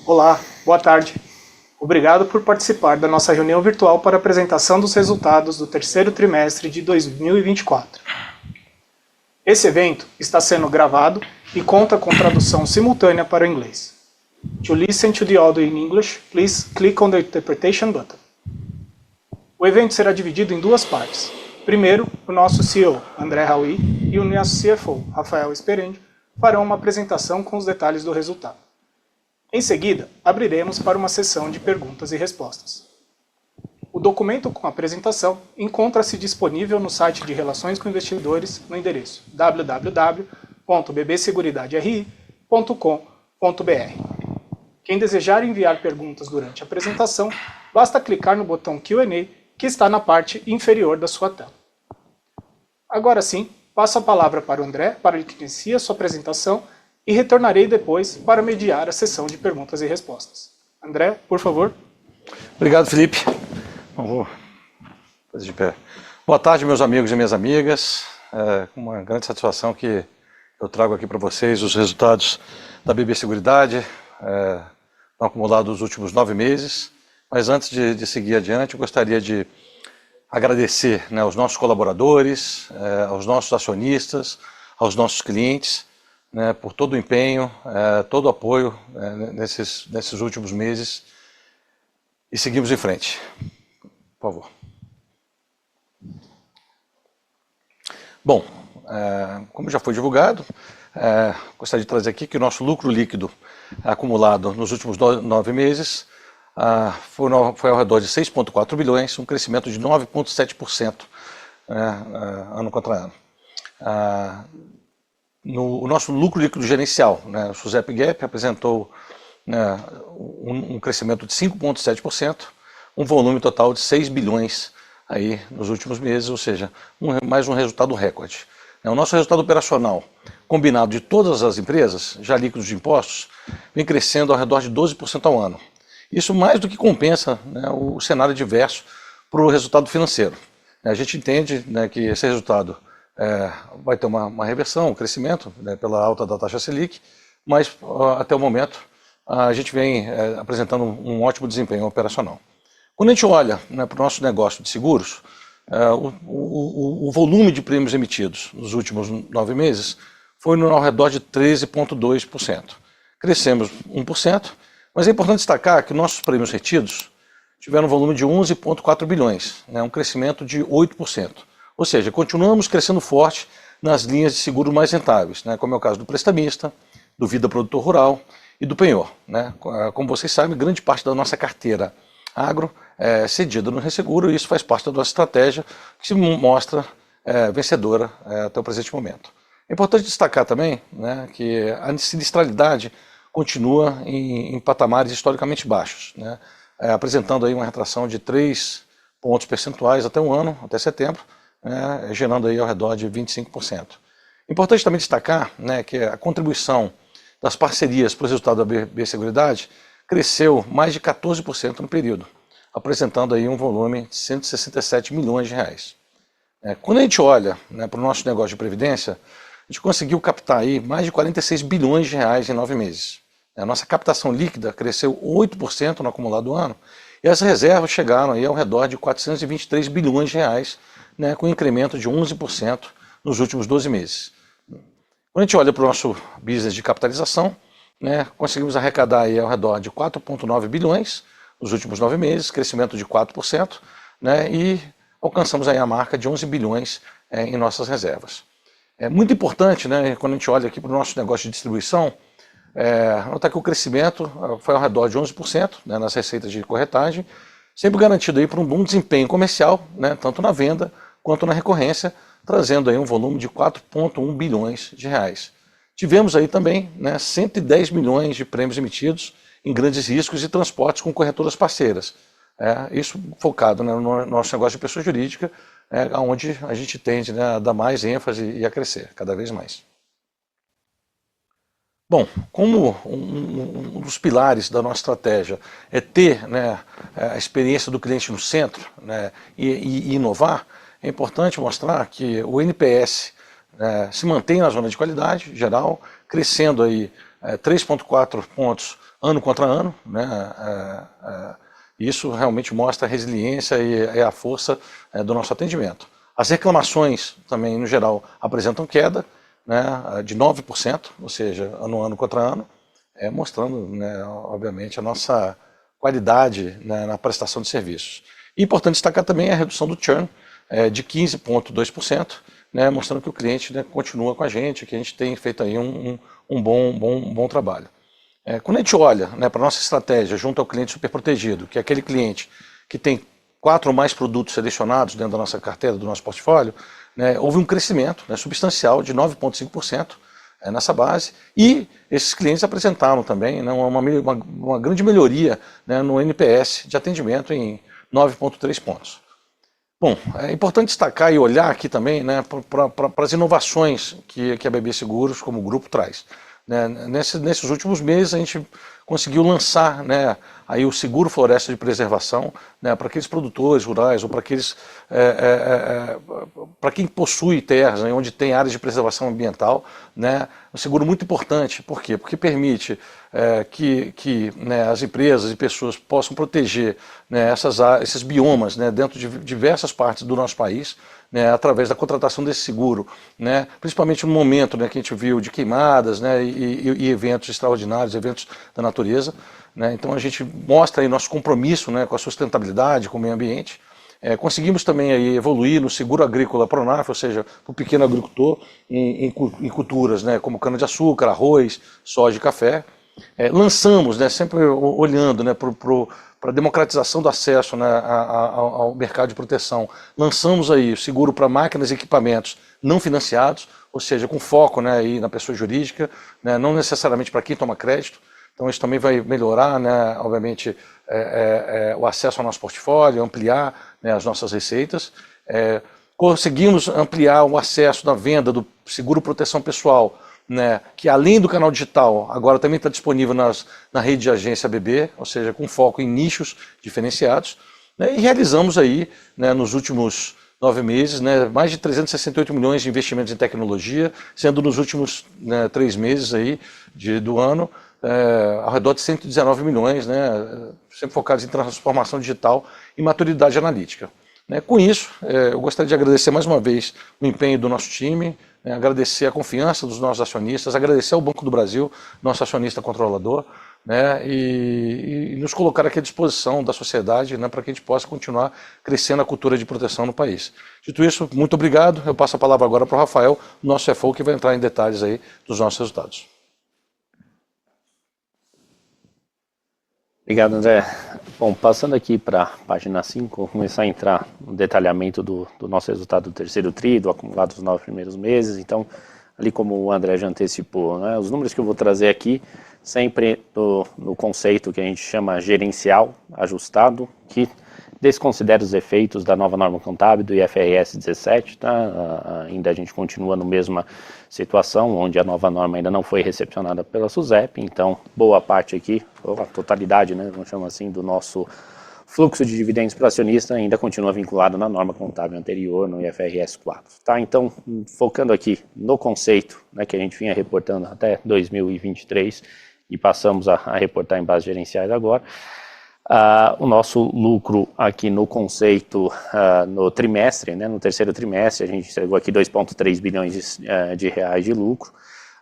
Olá, boa tarde. Obrigado por participar da nossa reunião virtual para a apresentação dos resultados do terceiro trimestre de 2024. Esse evento está sendo gravado e conta com tradução simultânea para o inglês. To listen to the audio in English, please click on the interpretation button. O evento será dividido em duas partes. Primeiro, o nosso CEO, André Haui, e o nosso CFO, Rafael Sperendio, farão uma apresentação com os detalhes do resultado. Em seguida, abriremos para uma sessão de perguntas e respostas. O documento com a apresentação encontra-se disponível no site de Relações com Investidores no endereço www.bbseguridaderi.com.br. Quem desejar enviar perguntas durante a apresentação, basta clicar no botão Q&A que está na parte inferior da sua tela. Agora sim, passo a palavra para o André para que inicie a sua apresentação e retornarei depois para mediar a sessão de perguntas e respostas. André, por favor. Obrigado, Felipe. Vou fazer de pé. Boa tarde, meus amigos e minhas amigas. Com uma grande satisfação que eu trago aqui para vocês os resultados da BB Seguridade, no acumulado dos últimos 9 meses. Mas antes de seguir adiante, eu gostaria de agradecer, aos nossos colaboradores, aos nossos acionistas, aos nossos clientes, por todo o empenho, todo o apoio nesses últimos meses, e seguimos em frente. Por favor. Bom, como já foi divulgado, gostaria de trazer aqui que o nosso lucro líquido acumulado nos últimos 9 meses foi ao redor de 6,4 bilhões, um crescimento de 9,7% ano contra ano. O nosso lucro líquido gerencial, o SUSEP Gap, apresentou um crescimento de 5,7%, um volume total de 6 bilhões aí nos últimos meses, ou seja, mais um resultado recorde. O nosso resultado operacional, combinado de todas as empresas, já líquidos de impostos, vem crescendo ao redor de 12% ao ano. Isso mais do que compensa o cenário adverso para o resultado financeiro. A gente entende que esse resultado vai ter uma reversão, um crescimento pela alta da taxa Selic, mas até o momento a gente vem apresentando um ótimo desempenho operacional. Quando a gente olha para o nosso negócio de seguros, o volume de prêmios emitidos nos últimos 9 meses foi ao redor de 13,2%. Crescemos 1%, mas é importante destacar que nossos prêmios retidos tiveram um volume de 11,4 bilhões, um crescimento de 8%. Ou seja, continuamos crescendo forte nas linhas de seguro mais rentáveis, como é o caso do prestamista, do Vida Produtor Rural e do penhor. Como vocês sabem, grande parte da nossa carteira agro é cedida no resseguro, e isso faz parte da nossa estratégia, que se mostra vencedora até o presente momento. É importante destacar também que a sinistralidade continua em patamares historicamente baixos, apresentando aí uma retração de 3 pontos percentuais até um ano, até setembro, gerando aí ao redor de 25%. Importante também destacar que a contribuição das parcerias para o resultado da BB Seguridade cresceu mais de 14% no período, apresentando aí um volume de 167 milhões de reais. Quando a gente olha para o nosso negócio de previdência, a gente conseguiu captar aí mais de 46 bilhões de reais em 9 meses. A nossa captação líquida cresceu 8% no acumulado do ano, e as reservas chegaram aí ao redor de 423 bilhões de reais, com um incremento de 11% nos últimos 12 meses. Quando a gente olha para o nosso business de capitalização, conseguimos arrecadar aí ao redor de 4,9 bilhões nos últimos 9 meses, crescimento de 4%, e alcançamos aí a marca de 11 bilhões em nossas reservas. É muito importante, quando a gente olha aqui para o nosso negócio de distribuição, notar que o crescimento foi ao redor de 11% nas receitas de corretagem, sempre garantido aí por um bom desempenho comercial, tanto na venda quanto na recorrência, trazendo aí um volume de 4,1 bilhões de reais. Tivemos aí também 110 milhões de prêmios emitidos em grandes riscos e transportes com corretoras parceiras. Isso focado no nosso negócio de pessoa jurídica, onde a gente tende a dar mais ênfase e a crescer cada vez mais. Bom, como um dos pilares da nossa estratégia é ter a experiência do cliente no centro e inovar, é importante mostrar que o NPS se mantém na zona de qualidade geral, crescendo aí 3,4 pontos ano contra ano, né? Isso realmente mostra a resiliência e a força do nosso atendimento. As reclamações também, no geral, apresentam queda, né, de 9%, ou seja, ano contra ano, mostrando, né, obviamente, a nossa qualidade, né, na prestação de serviços. E importante destacar também a redução do churn de 15,2%, né, mostrando que o cliente, né, continua com a gente, que a gente tem feito aí um bom trabalho. Quando a gente olha, né, para a nossa estratégia junto ao cliente super protegido, que é aquele cliente que tem 4 ou mais produtos selecionados dentro da nossa carteira, do nosso portfólio, né, houve um crescimento, né, substancial de 9,5% nessa base, e esses clientes apresentaram também, né, uma grande melhoria, né, no NPS de atendimento em 9,3 pontos. Bom, é importante destacar e olhar aqui também, né, para as inovações que a BB Seguros como grupo traz. Né, nesses últimos meses a gente conseguiu lançar, né, aí o seguro floresta de preservação, né, para aqueles produtores rurais ou para aqueles para quem possui terras, né, onde tem áreas de preservação ambiental, né, um seguro muito importante. Por quê? Porque permite que né, as empresas e pessoas possam proteger, né, esses biomas, né, dentro de diversas partes do nosso país, né, através da contratação desse seguro, né, principalmente no momento, né, que a gente viu de queimadas, né, e eventos extraordinários, eventos da natureza. Né, então a gente mostra aí nosso compromisso, né, com a sustentabilidade, com o meio ambiente. Conseguimos também aí evoluir no seguro agrícola Pronaf, ou seja, para o pequeno agricultor em culturas, né, como cana-de-açúcar, arroz, soja e café. Lançamos, né, sempre olhando, né, para a democratização do acesso, né, ao mercado de proteção, lançamos aí o seguro para máquinas e equipamentos não financiados, ou seja, com foco, né, aí na pessoa jurídica, né, não necessariamente para quem toma crédito. Então isso também vai melhorar, né, obviamente, o acesso ao nosso portfólio, ampliar, né, as nossas receitas. Conseguimos ampliar o acesso da venda do seguro proteção pessoal, né, que além do canal digital, agora também está disponível na rede de agência BB, ou seja, com foco em nichos diferenciados. Né, e realizamos aí, né, nos últimos 9 meses, né, mais de 368 milhões de investimentos em tecnologia, sendo nos últimos, né, 3 meses aí do ano, ao redor de 119 milhões, né, sempre focados em transformação digital e maturidade analítica. Com isso, eu gostaria de agradecer mais uma vez o empenho do nosso time, agradecer a confiança dos nossos acionistas, agradecer ao Banco do Brasil, nosso acionista controlador, né, e nos colocar aqui à disposição da sociedade, né, para que a gente possa continuar crescendo a cultura de proteção no país. Dito isso, muito obrigado. Eu passo a palavra agora para o Rafael, nosso CFO, que vai entrar em detalhes aí dos nossos resultados. Obrigado, André. Bom, passando aqui para a página 5, vou começar a entrar no detalhamento do nosso resultado do terceiro TRI, do acumulado dos 9 primeiros meses. Então, ali como o André já antecipou, né, os números que eu vou trazer aqui, sempre no conceito que a gente chama gerencial ajustado, que desconsidera os efeitos da nova norma contábil do IFRS 17, tá? Ainda a gente continua na mesma situação, onde a nova norma ainda não foi recepcionada pela SUSEP, então boa parte aqui, ou a totalidade, né, vamos chamar assim, do nosso fluxo de dividendos para acionista ainda continua vinculado na norma contábil anterior, no IFRS 4. Tá? Então, focando aqui no conceito, né, que a gente vinha reportando até 2023 e passamos a reportar em bases gerenciais agora, o nosso lucro aqui no conceito no trimestre, né, no terceiro trimestre, a gente entregou aqui 2,3 bilhões de reais de lucro,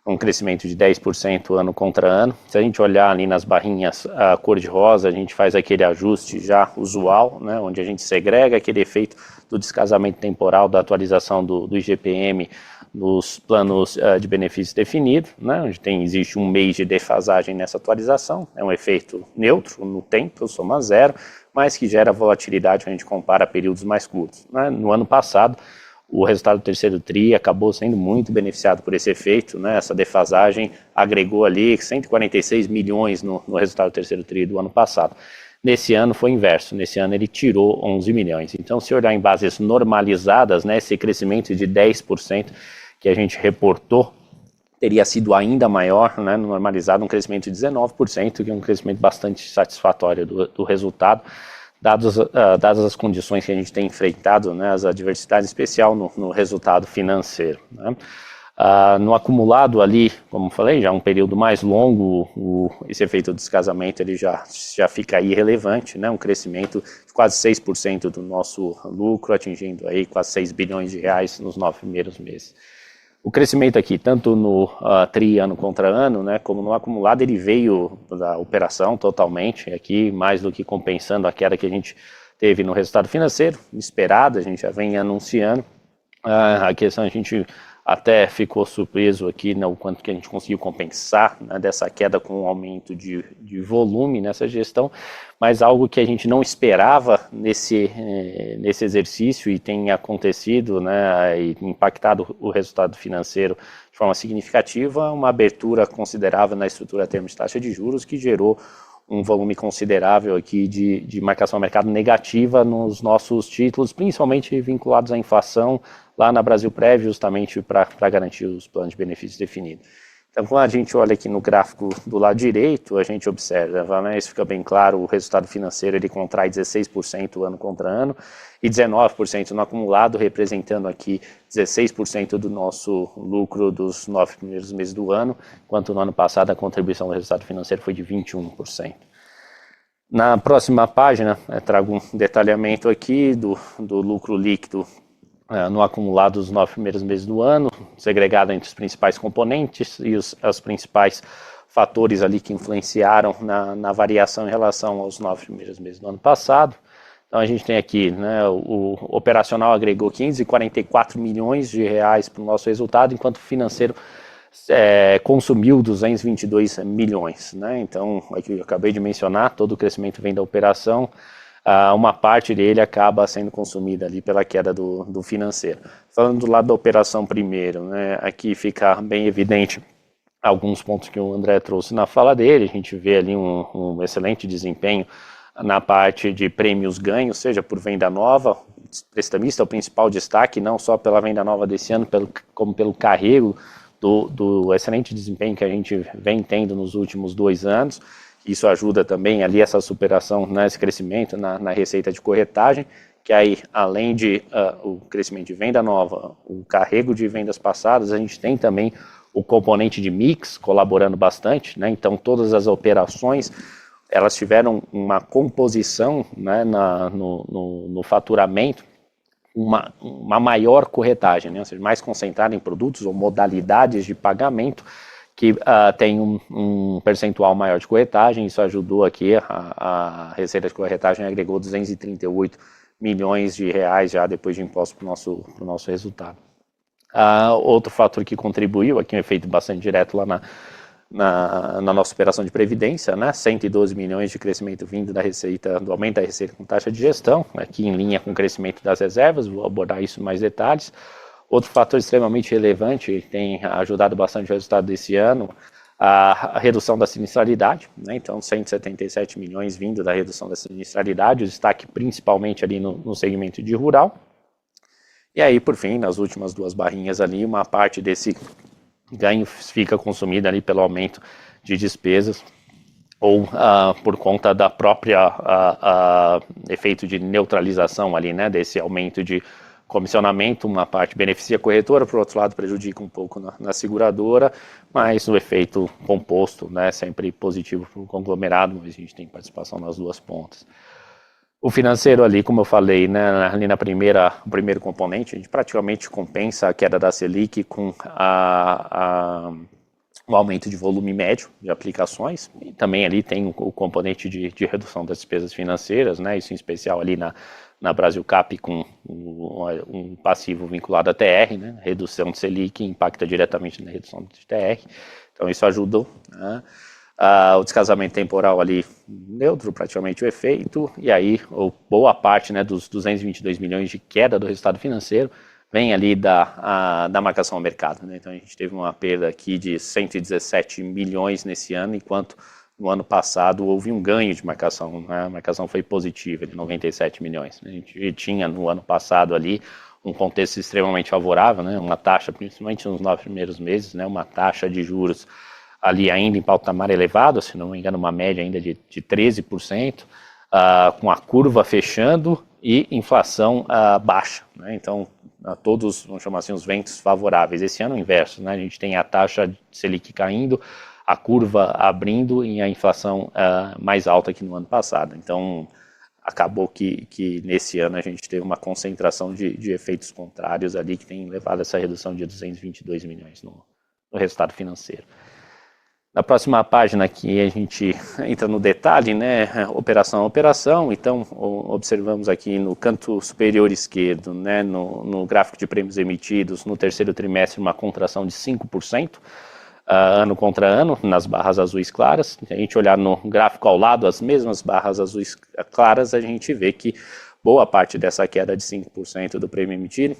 um crescimento de 10% ano contra ano. Se a gente olhar ali nas barrinhas cor-de-rosa, a gente faz aquele ajuste já usual, né, onde a gente segrega aquele efeito do descasamento temporal da atualização do IGPM nos planos de benefício definido, né, onde existe um mês de defasagem nessa atualização, é um efeito neutro no tempo, soma zero, mas que gera volatilidade quando a gente compara períodos mais curtos. Né. No ano passado, o resultado do terceiro TRI acabou sendo muito beneficiado por esse efeito, né, essa defasagem agregou ali 146 milhões no resultado do terceiro TRI do ano passado. Nesse ano foi inverso, nesse ano ele tirou 11 milhões. Então, se olhar em bases normalizadas, né, esse crescimento de 10% que a gente reportou teria sido ainda maior, né, normalizado um crescimento de 19%, que é um crescimento bastante satisfatório do resultado, dadas as condições que a gente tem enfrentado, né, as adversidades, em especial no resultado financeiro. Né. No acumulado ali, como falei, já um período mais longo, esse efeito do descasamento ele já fica aí irrelevante, né? Um crescimento de quase 6% do nosso lucro, atingindo aí quase 6 bilhões de reais nos 9 primeiros meses. O crescimento aqui, tanto no TRI ano contra ano, né, como no acumulado, ele veio da operação totalmente, aqui mais do que compensando a queda que a gente teve no resultado financeiro, esperado, a gente já vem anunciando. A questão, a gente até ficou surpreso aqui no quanto que a gente conseguiu compensar, né, dessa queda com um aumento de volume nessa gestão, mas algo que a gente não esperava nesse exercício e tem acontecido, né, e impactado o resultado financeiro de forma significativa, uma abertura considerável na estrutura termos de taxa de juros que gerou um volume considerável aqui de marcação ao mercado negativa nos nossos títulos, principalmente vinculados à inflação, lá na Brasilprev, justamente para garantir os planos de benefícios definidos. Então, quando a gente olha aqui no gráfico do lado direito, a gente observa, né, isso fica bem claro, o resultado financeiro ele contrai 16% ano contra ano e 19% no acumulado, representando aqui 16% do nosso lucro dos 9 primeiros meses do ano, enquanto no ano passado a contribuição do resultado financeiro foi de 21%. Na próxima página, trago um detalhamento aqui do lucro líquido no acumulado dos 9 primeiros meses do ano, segregado entre os principais componentes e os principais fatores ali que influenciaram na variação em relação aos 9 primeiros meses do ano passado. Então a gente tem aqui, né, o operacional agregou 544 milhões de reais para o nosso resultado, enquanto o financeiro consumiu 222 milhões. Né? Então, aqui eu acabei de mencionar, todo o crescimento vem da operação, uma parte dele acaba sendo consumida ali pela queda do financeiro. Falando do lado da operação primeiro, né, aqui fica bem evidente alguns pontos que o André trouxe na fala dele, a gente vê ali um excelente desempenho na parte de prêmios ganhos, seja por venda nova, o prestamista é o principal destaque, não só pela venda nova desse ano, como pelo carrego do excelente desempenho que a gente vem tendo nos últimos 2 anos. Isso ajuda também ali essa superação, né, esse crescimento na receita de corretagem, que aí, além de o crescimento de venda nova, o carrego de vendas passadas, a gente tem também o componente de mix colaborando bastante, né? Então todas as operações elas tiveram uma composição, né, no faturamento, uma maior corretagem, né? Ou seja, mais concentrada em produtos ou modalidades de pagamento que tem um percentual maior de corretagem. Isso ajudou aqui, a receita de corretagem agregou 238 milhões de reais já depois de imposto para o nosso resultado. Outro fator que contribuiu, aqui um efeito bastante direto lá na nossa operação de previdência, né? 112 milhões de crescimento vindo da receita, do aumento da receita com taxa de gestão, aqui em linha com o crescimento das reservas, vou abordar isso em mais detalhes. Outro fator extremamente relevante, tem ajudado bastante o resultado desse ano, a redução da sinistralidade, né? Então 177 milhões vindo da redução da sinistralidade, o destaque principalmente ali no segmento de rural. E aí, por fim, nas últimas 2 barrinhas ali, uma parte desse ganho fica consumida ali pelo aumento de despesas ou por conta da própria efeito de neutralização ali, né, desse aumento de comissionamento. Uma parte beneficia a corretora, por outro lado prejudica um pouco na seguradora, mas o efeito composto, né, sempre positivo para o conglomerado, mas a gente tem participação nas 2 pontas. O financeiro ali, como eu falei, né, ali o primeiro componente, a gente praticamente compensa a queda da Selic com o aumento de volume médio de aplicações, e também ali tem o componente de redução das despesas financeiras, né, isso em especial ali na Brasilcap com um passivo vinculado a TR, né, redução de Selic impacta diretamente na redução de TR, então isso ajudou, né. O descasamento temporal ali neutro praticamente o efeito, e aí boa parte, né, dos 222 milhões de queda do resultado financeiro vem ali da marcação ao mercado, né? Então a gente teve uma perda aqui de 117 milhões nesse ano, enquanto no ano passado houve um ganho de marcação, né? A marcação foi positiva de 97 milhões. A gente tinha no ano passado ali um contexto extremamente favorável, né? Uma taxa, principalmente nos 9 primeiros meses, né? Uma taxa de juros ali ainda em patamar elevado, se não me engano, uma média ainda de 13%, com a curva fechando e inflação baixa, né? Então, todos, vamos chamar assim, os ventos favoráveis. Esse ano é o inverso, né? A gente tem a taxa Selic caindo, a curva abrindo e a inflação mais alta que no ano passado. Então, acabou que nesse ano a gente teve uma concentração de efeitos contrários ali que tem levado a essa redução de 222 milhões no resultado financeiro. Na próxima página aqui a gente entra no detalhe, né, operação a operação. Então, observamos aqui no canto superior esquerdo, né, no gráfico de prêmios emitidos, no terceiro trimestre, uma contração de 5%, ano contra ano, nas barras azuis claras. Se a gente olhar no gráfico ao lado, as mesmas barras azuis claras, a gente vê que boa parte dessa queda de 5% do prêmio emitido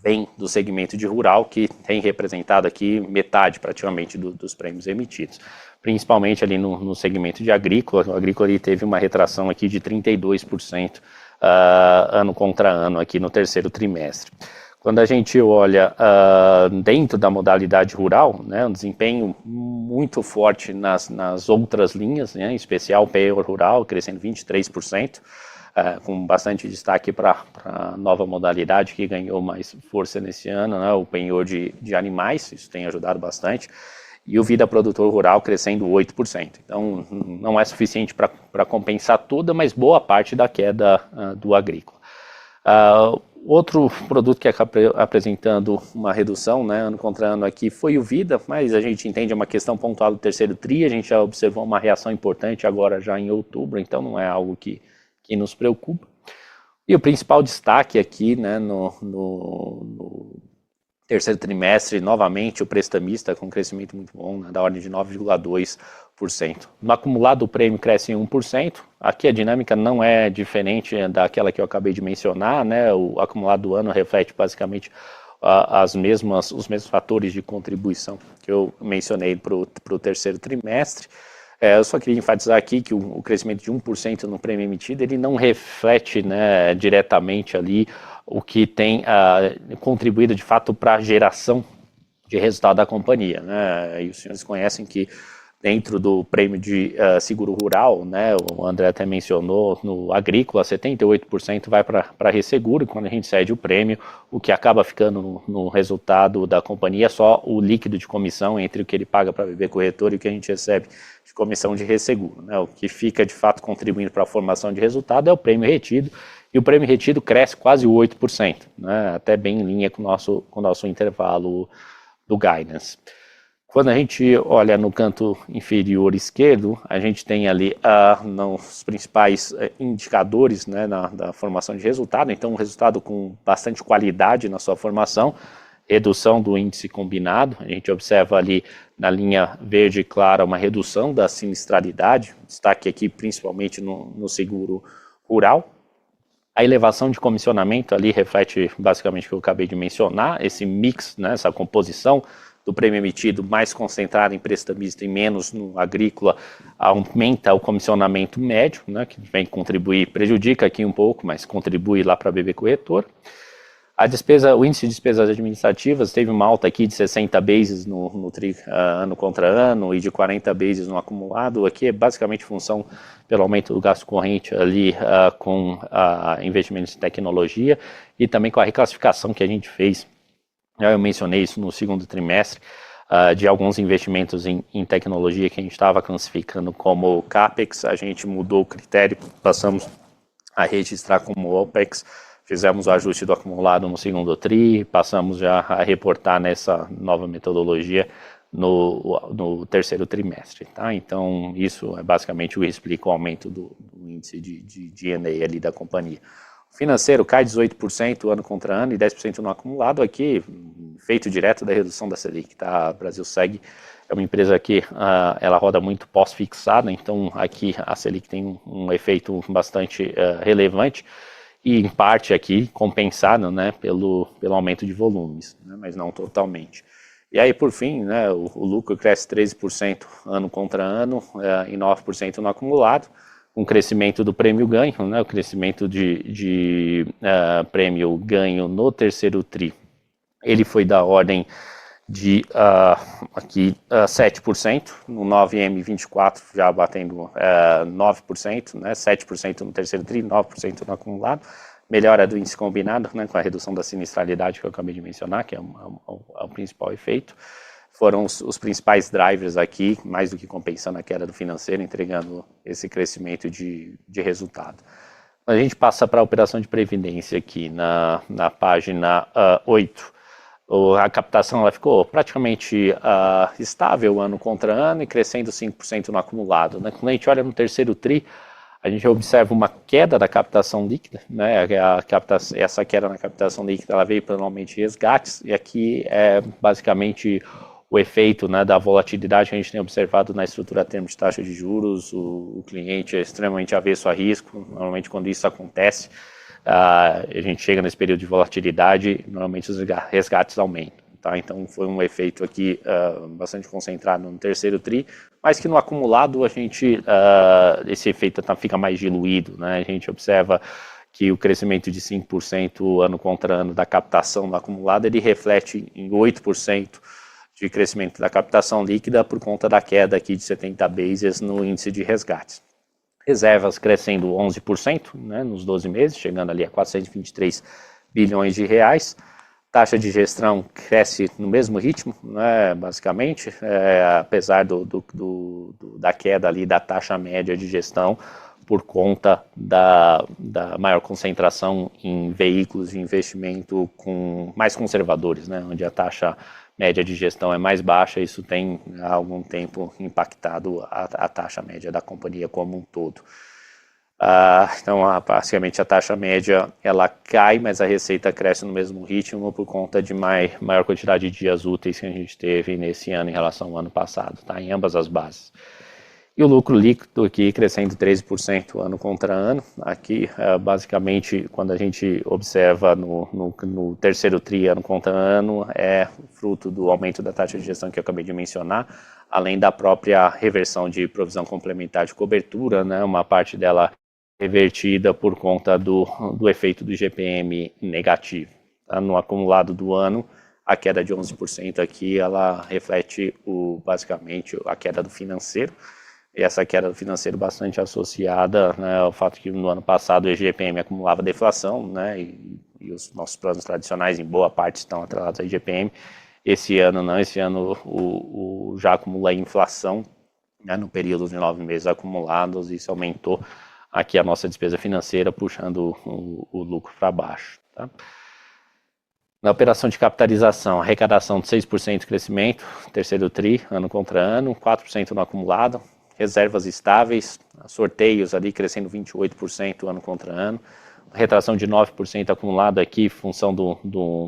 vem do segmento de rural, que tem representado aqui metade praticamente dos prêmios emitidos, principalmente ali no segmento de agrícola. O agrícola ali teve uma retração aqui de 32% ano contra ano aqui no terceiro trimestre. Quando a gente olha dentro da modalidade rural, né, um desempenho muito forte nas outras linhas, né, em especial o penhor rural, crescendo 23%, com bastante destaque para a nova modalidade que ganhou mais força nesse ano, né, o penhor de animais, isso tem ajudado bastante, e o vida produtor rural crescendo 8%. Então, não é suficiente para compensar toda, mas boa parte da queda do agrícola. Outro produto que acaba apresentando uma redução, né, ano contra ano aqui foi o Vida, mas a gente entende uma questão pontual do terceiro TRI, a gente já observou uma reação importante agora já em outubro, então não é algo que nos preocupa. E o principal destaque aqui, né, no terceiro trimestre, novamente o prestamista com um crescimento muito bom, né, da ordem de 9,2%. No acumulado o prêmio cresce em 1%, aqui a dinâmica não é diferente daquela que eu acabei de mencionar, né, o acumulado do ano reflete basicamente os mesmos fatores de contribuição que eu mencionei para o terceiro trimestre. Eu só queria enfatizar aqui que o crescimento de 1% no prêmio emitido, ele não reflete, né, diretamente ali o que tem contribuído de fato para a geração de resultado da companhia, né? E os senhores conhecem que dentro do prêmio de seguro rural, né, o André até mencionou, no agrícola 78% vai para resseguro, e quando a gente cede o prêmio, o que acaba ficando no resultado da companhia é só o líquido de comissão entre o que ele paga para BB Corretora e o que a gente recebe de comissão de resseguro, né? O que fica de fato contribuindo para a formação de resultado é o prêmio retido, e o prêmio retido cresce quase 8%, né, até bem em linha com o nosso intervalo do guidance. Quando a gente olha no canto inferior esquerdo, a gente tem ali os principais indicadores, né, da formação de resultado. Então, um resultado com bastante qualidade na sua formação, redução do índice combinado. A gente observa ali na linha verde clara uma redução da sinistralidade, destaque aqui principalmente no seguro rural. A elevação de comissionamento ali reflete basicamente o que eu acabei de mencionar, esse mix, né, essa composição do prêmio emitido mais concentrado em prestamista e menos no agrícola, aumenta o comissionamento médio, né, que vem contribuir, prejudica aqui um pouco, mas contribui lá para a BB Corretora. O índice de despesas administrativas teve uma alta aqui de 60 bases no TRI ano contra ano e de 40 bases no acumulado. Aqui é basicamente função pelo aumento do gasto corrente ali com investimentos em tecnologia e também com a reclassificação que a gente fez. Eu mencionei isso no segundo trimestre, de alguns investimentos em tecnologia que a gente estava classificando como CAPEX. A gente mudou o critério, passamos a registrar como OPEX, fizemos o ajuste do acumulado no segundo TRI, passamos já a reportar nessa nova metodologia no terceiro trimestre. Tá? Então, isso é basicamente o que explica o aumento do índice de G&A ali da companhia. O financeiro cai 18% ano contra ano e 10% no acumulado, aqui feito direto da redução da Selic. Tá? A Brasilseg é uma empresa que ela roda muito pós-fixada, então aqui a Selic tem um efeito bastante relevante, e em parte aqui compensado, né, pelo aumento de volumes, né, mas não totalmente. E aí, por fim, né, o lucro cresce 13% ano contra ano e 9% no acumulado, com crescimento do prêmio ganho, né, o crescimento de prêmio ganho no terceiro TRI, ele foi da ordem de 7%, no 9M24 já batendo 9%, né, 7% no terceiro TRI, 9% no acumulado, melhora do índice combinado, né, com a redução da sinistralidade que eu acabei de mencionar, que é o principal efeito. Foram os principais drivers aqui, mais do que compensando a queda do financeiro, entregando esse crescimento de resultado. A gente passa para a operação de previdência aqui na página 8. A captação ela ficou praticamente estável ano contra ano e crescendo 5% no acumulado, né? Quando a gente olha no terceiro TRI, a gente observa uma queda da captação líquida, né? Essa queda na captação líquida ela veio pelo aumento de resgates, e aqui é basicamente o efeito, né, da volatilidade que a gente tem observado na estrutura a termo de taxa de juros. O cliente é extremamente avesso a risco. Normalmente, quando isso acontece, a gente chega nesse período de volatilidade, normalmente os resgates aumentam. Tá? Então, foi um efeito aqui bastante concentrado no terceiro TRI, mas que no acumulado esse efeito fica mais diluído. Né? A gente observa que o crescimento de 5% ano contra ano da captação no acumulado, ele reflete em 8% de crescimento da captação líquida por conta da queda aqui de 70 bases no índice de resgates. Reservas crescendo 11%, né, nos 12 meses, chegando ali a 423 bilhões de reais. Taxa de gestão cresce no mesmo ritmo, né, basicamente, apesar da queda ali da taxa média de gestão por conta da maior concentração em veículos de investimento mais conservadores, né, onde a taxa média de gestão é mais baixa. Isso tem há algum tempo impactado a taxa média da companhia como um todo. Então, basicamente, a taxa média ela cai, mas a receita cresce no mesmo ritmo por conta de maior quantidade de dias úteis que a gente teve nesse ano em relação ao ano passado, tá? Em ambas as bases. E o lucro líquido aqui crescendo 13% ano contra ano. Aqui, basicamente, quando a gente observa no terceiro TRI ano contra ano, é fruto do aumento da taxa de gestão que eu acabei de mencionar, além da própria reversão de provisão complementar de cobertura, né, uma parte dela revertida por conta do efeito do IGPM negativo. Tá? No acumulado do ano, a queda de 11% aqui, ela reflete basicamente a queda do financeiro. E essa queda do financeiro bastante associada, né, ao fato que no ano passado o IGPM acumulava deflação, né, e os nossos planos tradicionais em boa parte estão atrelados ao IGPM. Esse ano não, esse ano já acumula inflação, né, no período de 9 meses acumulados. Isso aumentou aqui a nossa despesa financeira, puxando o lucro para baixo. Tá? Na operação de capitalização, arrecadação de 6% de crescimento, terceiro TRI, ano contra ano, 4% no acumulado. Reservas estáveis, sorteios ali crescendo 28% ano contra ano, retração de 9% acumulado aqui, função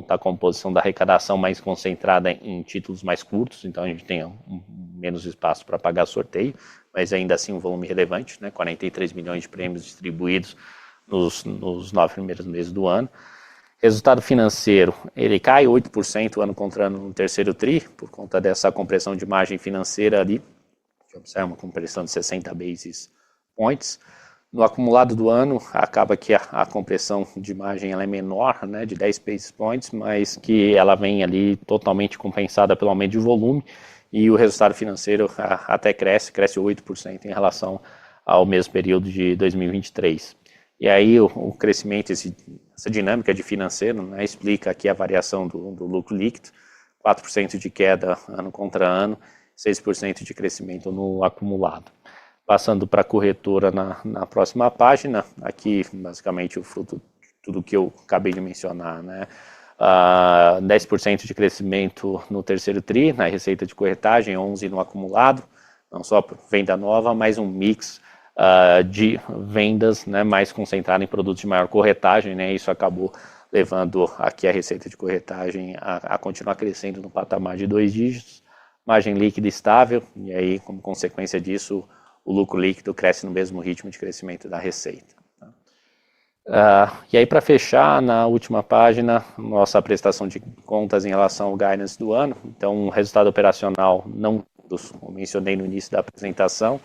da composição da arrecadação mais concentrada em títulos mais curtos, então a gente tem menos espaço para pagar sorteio, mas ainda assim um volume relevante, né, 43 milhões de prêmios distribuídos nos 9 primeiros meses do ano. Resultado financeiro, ele cai 8% ano contra ano no terceiro TRI, por conta dessa compressão de margem financeira ali, observa uma compressão de 60 basis points. No acumulado do ano, acaba que a compressão de margem ela é menor, né, de 10 basis points, mas que ela vem ali totalmente compensada pelo aumento de volume, e o resultado financeiro até cresce 8% em relação ao mesmo período de 2023. E aí o crescimento, essa dinâmica de financeiro, né, explica aqui a variação do lucro líquido, 4% de queda ano contra ano, 6% de crescimento no acumulado. Passando para a corretora na próxima página, aqui basicamente o fruto de tudo que eu acabei de mencionar, né? 10% de crescimento no terceiro TRI, na receita de corretagem, 11% no acumulado, não só venda nova, mas um mix de vendas, né, mais concentrado em produtos de maior corretagem, né? Isso acabou levando aqui a receita de corretagem a continuar crescendo no patamar de 2 dígitos. Margem líquida estável, e aí, como consequência disso, o lucro líquido cresce no mesmo ritmo de crescimento da receita. E aí, para fechar, na última página, nossa prestação de contas em relação ao guidance do ano. Então, o resultado operacional, não eu mencionei no início da apresentação,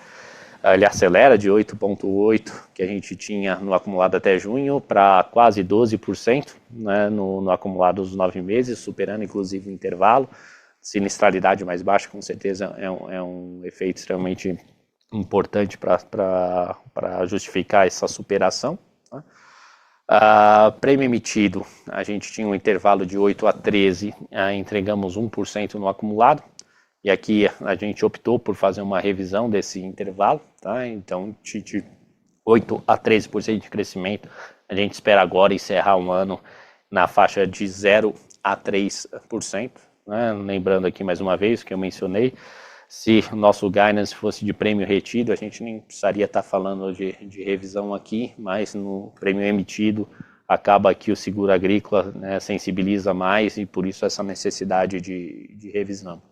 ele acelera de 8,8%, que a gente tinha no acumulado até junho, para quase 12%, né, no acumulado dos 9 meses, superando inclusive o intervalo. Sinistralidade mais baixa, com certeza, é um efeito extremamente importante para justificar essa superação. Tá? Prêmio emitido, a gente tinha um intervalo de 8 a 13, entregamos 1% no acumulado, e aqui a gente optou por fazer uma revisão desse intervalo, tá? Então, de 8 a 13% de crescimento, a gente espera agora encerrar um ano na faixa de 0 a 3%, né? Lembrando aqui mais uma vez que eu mencionei, se o nosso guidance fosse de prêmio retido, a gente nem precisaria estar falando de revisão aqui, mas no prêmio emitido, acaba que o seguro agrícola, né, sensibiliza mais e por isso essa necessidade de revisão.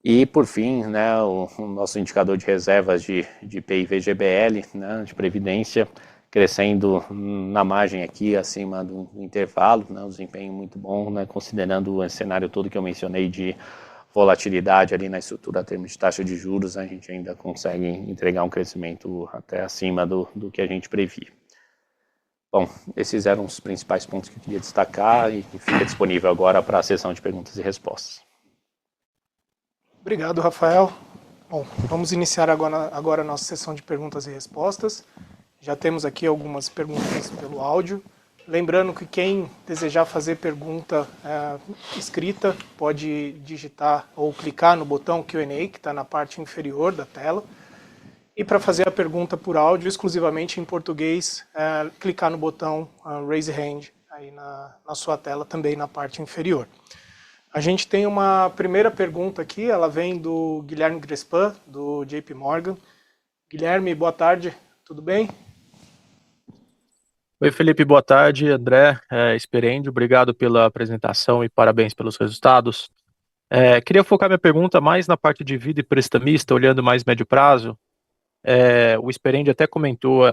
E por fim, né, o nosso indicador de reservas de PIV-GBL, né, de previdência, crescendo na margem aqui, acima do intervalo, né, um desempenho muito bom, né, considerando o cenário todo que eu mencionei de volatilidade ali na estrutura a termos de taxa de juros, a gente ainda consegue entregar um crescimento até acima do que a gente previa. Bom, esses eram os principais pontos que eu queria destacar e fica disponível agora para a sessão de perguntas e respostas. Obrigado, Rafael. Bom, vamos iniciar agora a nossa sessão de perguntas e respostas. Já temos aqui algumas perguntas pelo áudio. Lembrando que quem desejar fazer pergunta escrita pode digitar ou clicar no botão Q&A, que está na parte inferior da tela. E para fazer a pergunta por áudio, exclusivamente em português, clicar no botão Raise Hand aí na sua tela, também na parte inferior. A gente tem uma primeira pergunta aqui, ela vem do Guilherme Grespan, do JP Morgan. Guilherme, boa tarde, tudo bem? Oi, Felipe, boa tarde. André Sperendio, obrigado pela apresentação e parabéns pelos resultados. Queria focar minha pergunta mais na parte de vida e prestamista, olhando mais médio prazo. O Sperendio até comentou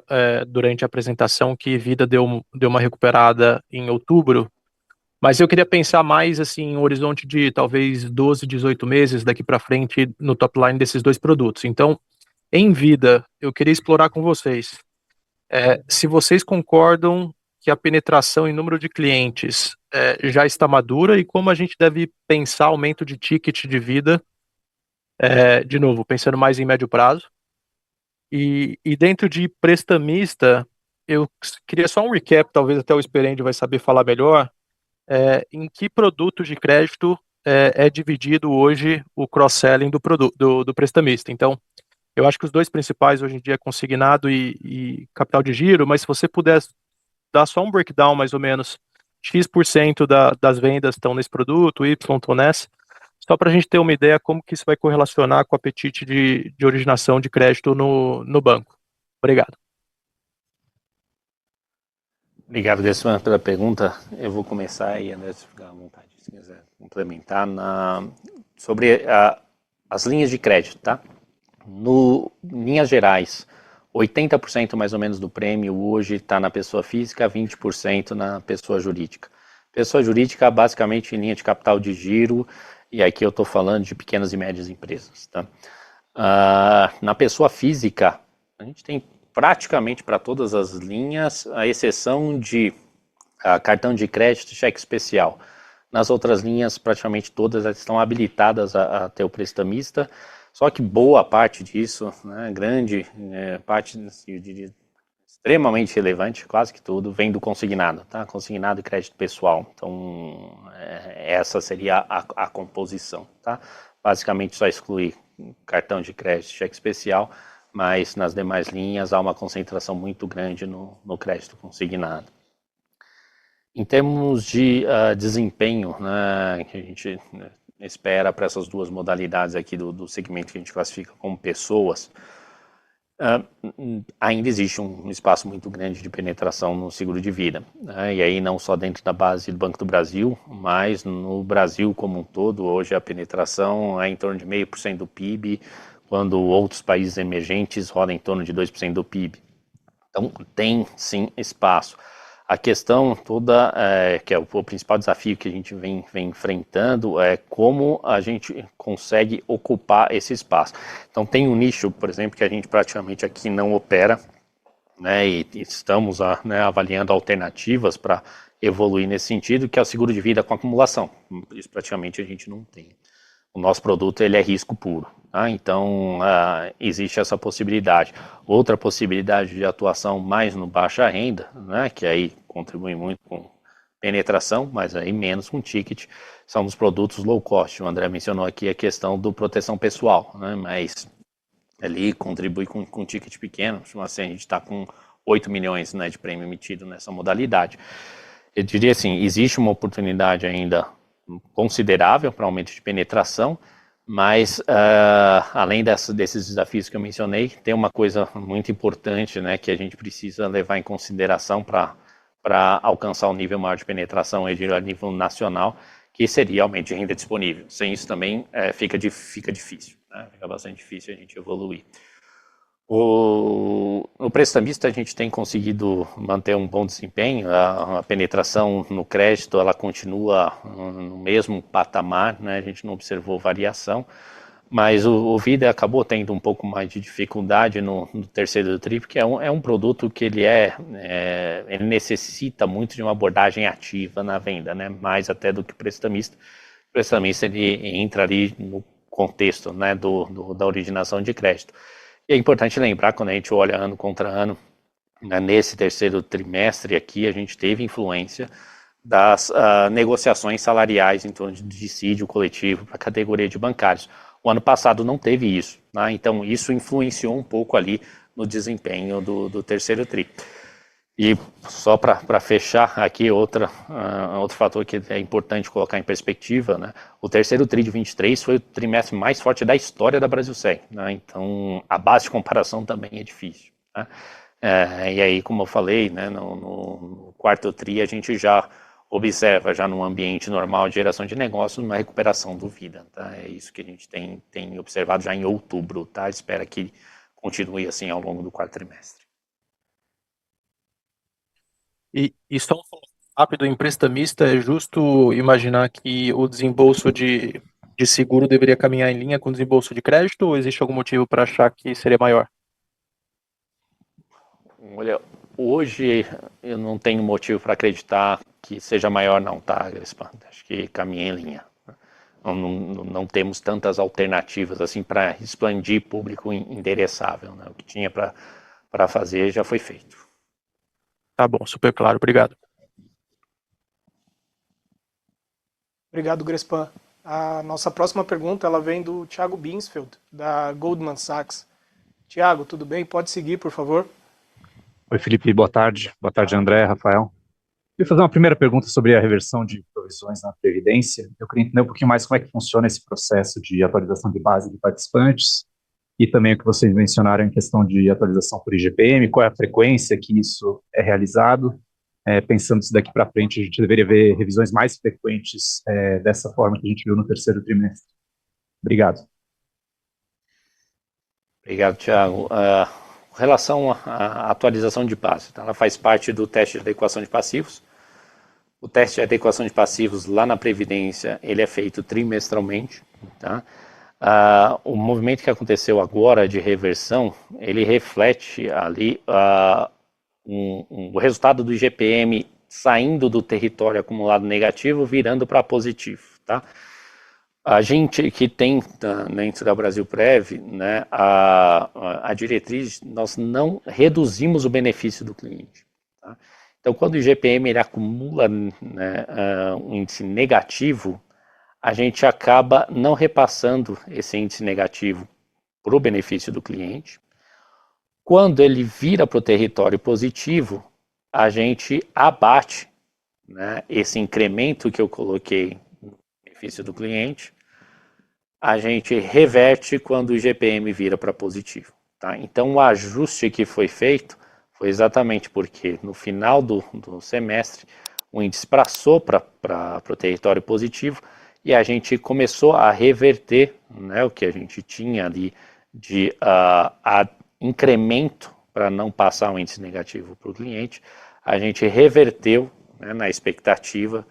durante a apresentação que vida deu uma recuperada em outubro, mas eu queria pensar mais assim, em um horizonte de talvez 12, 18 meses daqui para frente no top line desses dois produtos. Então, em vida, eu queria explorar com vocês. Se vocês concordam que a penetração em número de clientes já está madura e como a gente deve pensar aumento de ticket de vida, de novo, pensando mais em médio prazo. E dentro de prestamista, eu queria só um recap, talvez até o Sperendio vai saber falar melhor, em que produto de crédito é dividido hoje o cross-selling do prestamista. Então, eu acho que os dois principais hoje em dia é consignado e capital de giro, mas se você puder dar só um breakdown mais ou menos, X% das vendas estão nesse produto, Y estão nessa, só para a gente ter uma ideia como que isso vai correlacionar com o apetite de originação de crédito no banco. Obrigado. Obrigado, Grespan, pela pergunta. Eu vou começar aí, André, se ficar à vontade, se quiser complementar, sobre as linhas de crédito, tá? Em linhas gerais, 80% mais ou menos do prêmio hoje está na pessoa física, 20% na pessoa jurídica. Pessoa jurídica, basicamente, em linha de capital de giro, e aqui eu estou falando de pequenas e médias empresas, tá? Na pessoa física, a gente tem praticamente para todas as linhas, a exceção de cartão de crédito e cheque especial. Nas outras linhas, praticamente todas estão habilitadas a ter o prestamista, só que boa parte disso, né, grande parte, eu diria, extremamente relevante, quase que tudo, vem do consignado, tá? Consignado e crédito pessoal. Então, essa seria a composição, tá? Basicamente só exclui cartão de crédito e cheque especial, mas nas demais linhas há uma concentração muito grande no crédito consignado. Em termos de desempenho, né, que a gente espera para essas duas modalidades aqui do segmento que a gente classifica como pessoas, ainda existe um espaço muito grande de penetração no seguro de vida, né? E aí não só dentro da base do Banco do Brasil, mas no Brasil como um todo, hoje a penetração é em torno de 0,5% do PIB, quando outros países emergentes rodam em torno de 2% do PIB. Então, tem sim espaço. A questão toda, que é o principal desafio que a gente vem enfrentando, é como a gente consegue ocupar esse espaço. Então, tem um nicho, por exemplo, que a gente praticamente aqui não opera, né, e estamos avaliando alternativas para evoluir nesse sentido, que é o seguro de vida com acumulação. Isso praticamente a gente não tem. O nosso produto ele é risco puro. Então, existe essa possibilidade. Outra possibilidade de atuação mais no baixa renda, né, que aí contribui muito com penetração, mas aí menos com ticket, são os produtos low cost. O André mencionou aqui a questão do proteção pessoal, né, mas ali contribui com ticket pequeno. Assim, a gente está com 8 milhões, né, de prêmio emitido nessa modalidade. Eu diria assim, existe uma oportunidade ainda considerável para aumento de penetração, mas além desses desafios que eu mencionei, tem uma coisa muito importante, né, que a gente precisa levar em consideração para alcançar um nível maior de penetração a nível nacional, que seria aumento de renda disponível. Sem isso também fica difícil, né? Fica bastante difícil a gente evoluir. No prestamista a gente tem conseguido manter um bom desempenho, a penetração no crédito ela continua no mesmo patamar, né? A gente não observou variação, mas o Vida acabou tendo um pouco mais de dificuldade no terceiro TRI, porque é um produto que ele necessita muito de uma abordagem ativa na venda, né? Mais até do que o prestamista. O prestamista ele entra ali no contexto, né, da originação de crédito. E é importante lembrar, quando a gente olha ano contra ano, né, nesse terceiro trimestre aqui, a gente teve influência das negociações salariais em torno de dissídio coletivo para a categoria de bancários. O ano passado não teve isso, né? Então isso influenciou um pouco ali no desempenho do terceiro TRI. E só para fechar aqui, outro fator que é importante colocar em perspectiva, né? O terceiro TRI de 23 foi o trimestre mais forte da história da Brasilseg, né? Então a base de comparação também é difícil, né? E aí, como eu falei, né, no quarto TRI a gente já observa, já num ambiente normal de geração de negócios, uma recuperação do Vida, tá? É isso que a gente tem observado já em outubro, tá? Espera que continue assim ao longo do quarto trimestre. E só um follow-up rápido, em prestamista, é justo imaginar que o desembolso de seguro deveria caminhar em linha com o desembolso de crédito, ou existe algum motivo para achar que seria maior? Olha, hoje eu não tenho motivo para acreditar que seja maior não, tá, Grespan? Acho que caminha em linha. Não temos tantas alternativas assim para expandir público endereçável, né? O que tinha para fazer já foi feito. Tá bom, super claro, obrigado. Obrigado, Grespan. A nossa próxima pergunta ela vem do Thiago Binsfeld, da Goldman Sachs. Thiago, tudo bem? Pode seguir, por favor. Oi, Felipe, boa tarde. Boa tarde, André, Rafael. Eu ia fazer uma primeira pergunta sobre a reversão de provisões na Previdência. Eu queria entender um pouquinho mais como é que funciona esse processo de atualização de base de participantes e também o que vocês mencionaram em questão de atualização por IGPM, qual é a frequência que isso é realizado. Pensando se daqui para frente a gente deveria ver revisões mais frequentes dessa forma que a gente viu no terceiro trimestre. Obrigado. Obrigado, Thiago. Com relação à atualização de base, tá? Ela faz parte do teste de adequação de passivos. O teste de adequação de passivos lá na Previdência, ele é feito trimestralmente, tá? O movimento que aconteceu agora de reversão, ele reflete ali o resultado do IGPM saindo do território acumulado negativo, virando para positivo, tá? A gente que tem dentro da Brasilprev, né, a diretriz, nós não reduzimos o benefício do cliente, tá? Então, quando o IGPM ele acumula, né, um índice negativo, a gente acaba não repassando esse índice negativo para o benefício do cliente. Quando ele vira para o território positivo, a gente abate, né, esse incremento que eu coloquei no benefício do cliente, a gente reverte quando o IGPM vira para positivo, tá? Então o ajuste que foi feito foi exatamente porque no final do semestre o índice passou para o território positivo e a gente começou a reverter, né, o que a gente tinha ali de incremento para não passar um índice negativo para o cliente, a gente reverteu, né, na expectativa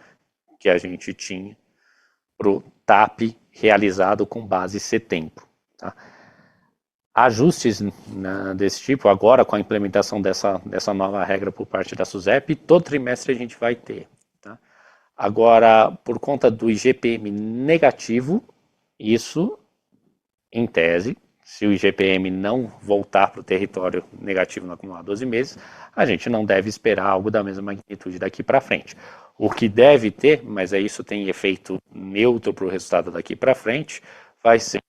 que a gente tinha para o TAP realizado com base em setembro, tá? Ajustes, né, desse tipo, agora com a implementação dessa nova regra por parte da SUSEP, todo trimestre a gente vai ter, tá? Agora, por conta do IGPM negativo, isso em tese, se o IGPM não voltar para o território negativo no acumulado 12 meses, a gente não deve esperar algo da mesma magnitude daqui para frente. O que deve ter, mas aí isso tem efeito neutro para o resultado daqui para frente, vai ser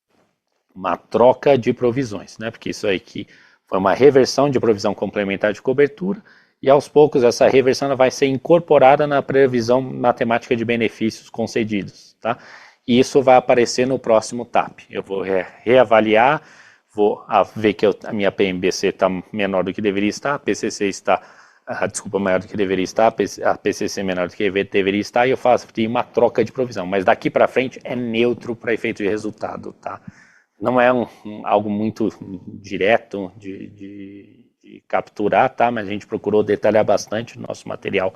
uma troca de provisões, né? Porque isso aí que foi uma reversão de provisão complementar de cobertura, e aos poucos essa reversão vai ser incorporada na previsão matemática de benefícios concedidos, tá? E isso vai aparecer no próximo TAP. Eu vou reavaliar, vou ver que a minha PMBC está menor do que deveria estar, a PCC está, maior do que deveria estar, a PCC menor do que deveria estar, e eu faço uma troca de provisão. Mas daqui para frente é neutro para efeito de resultado, tá? Não é algo muito direto de capturar, tá? Mas a gente procurou detalhar bastante no nosso material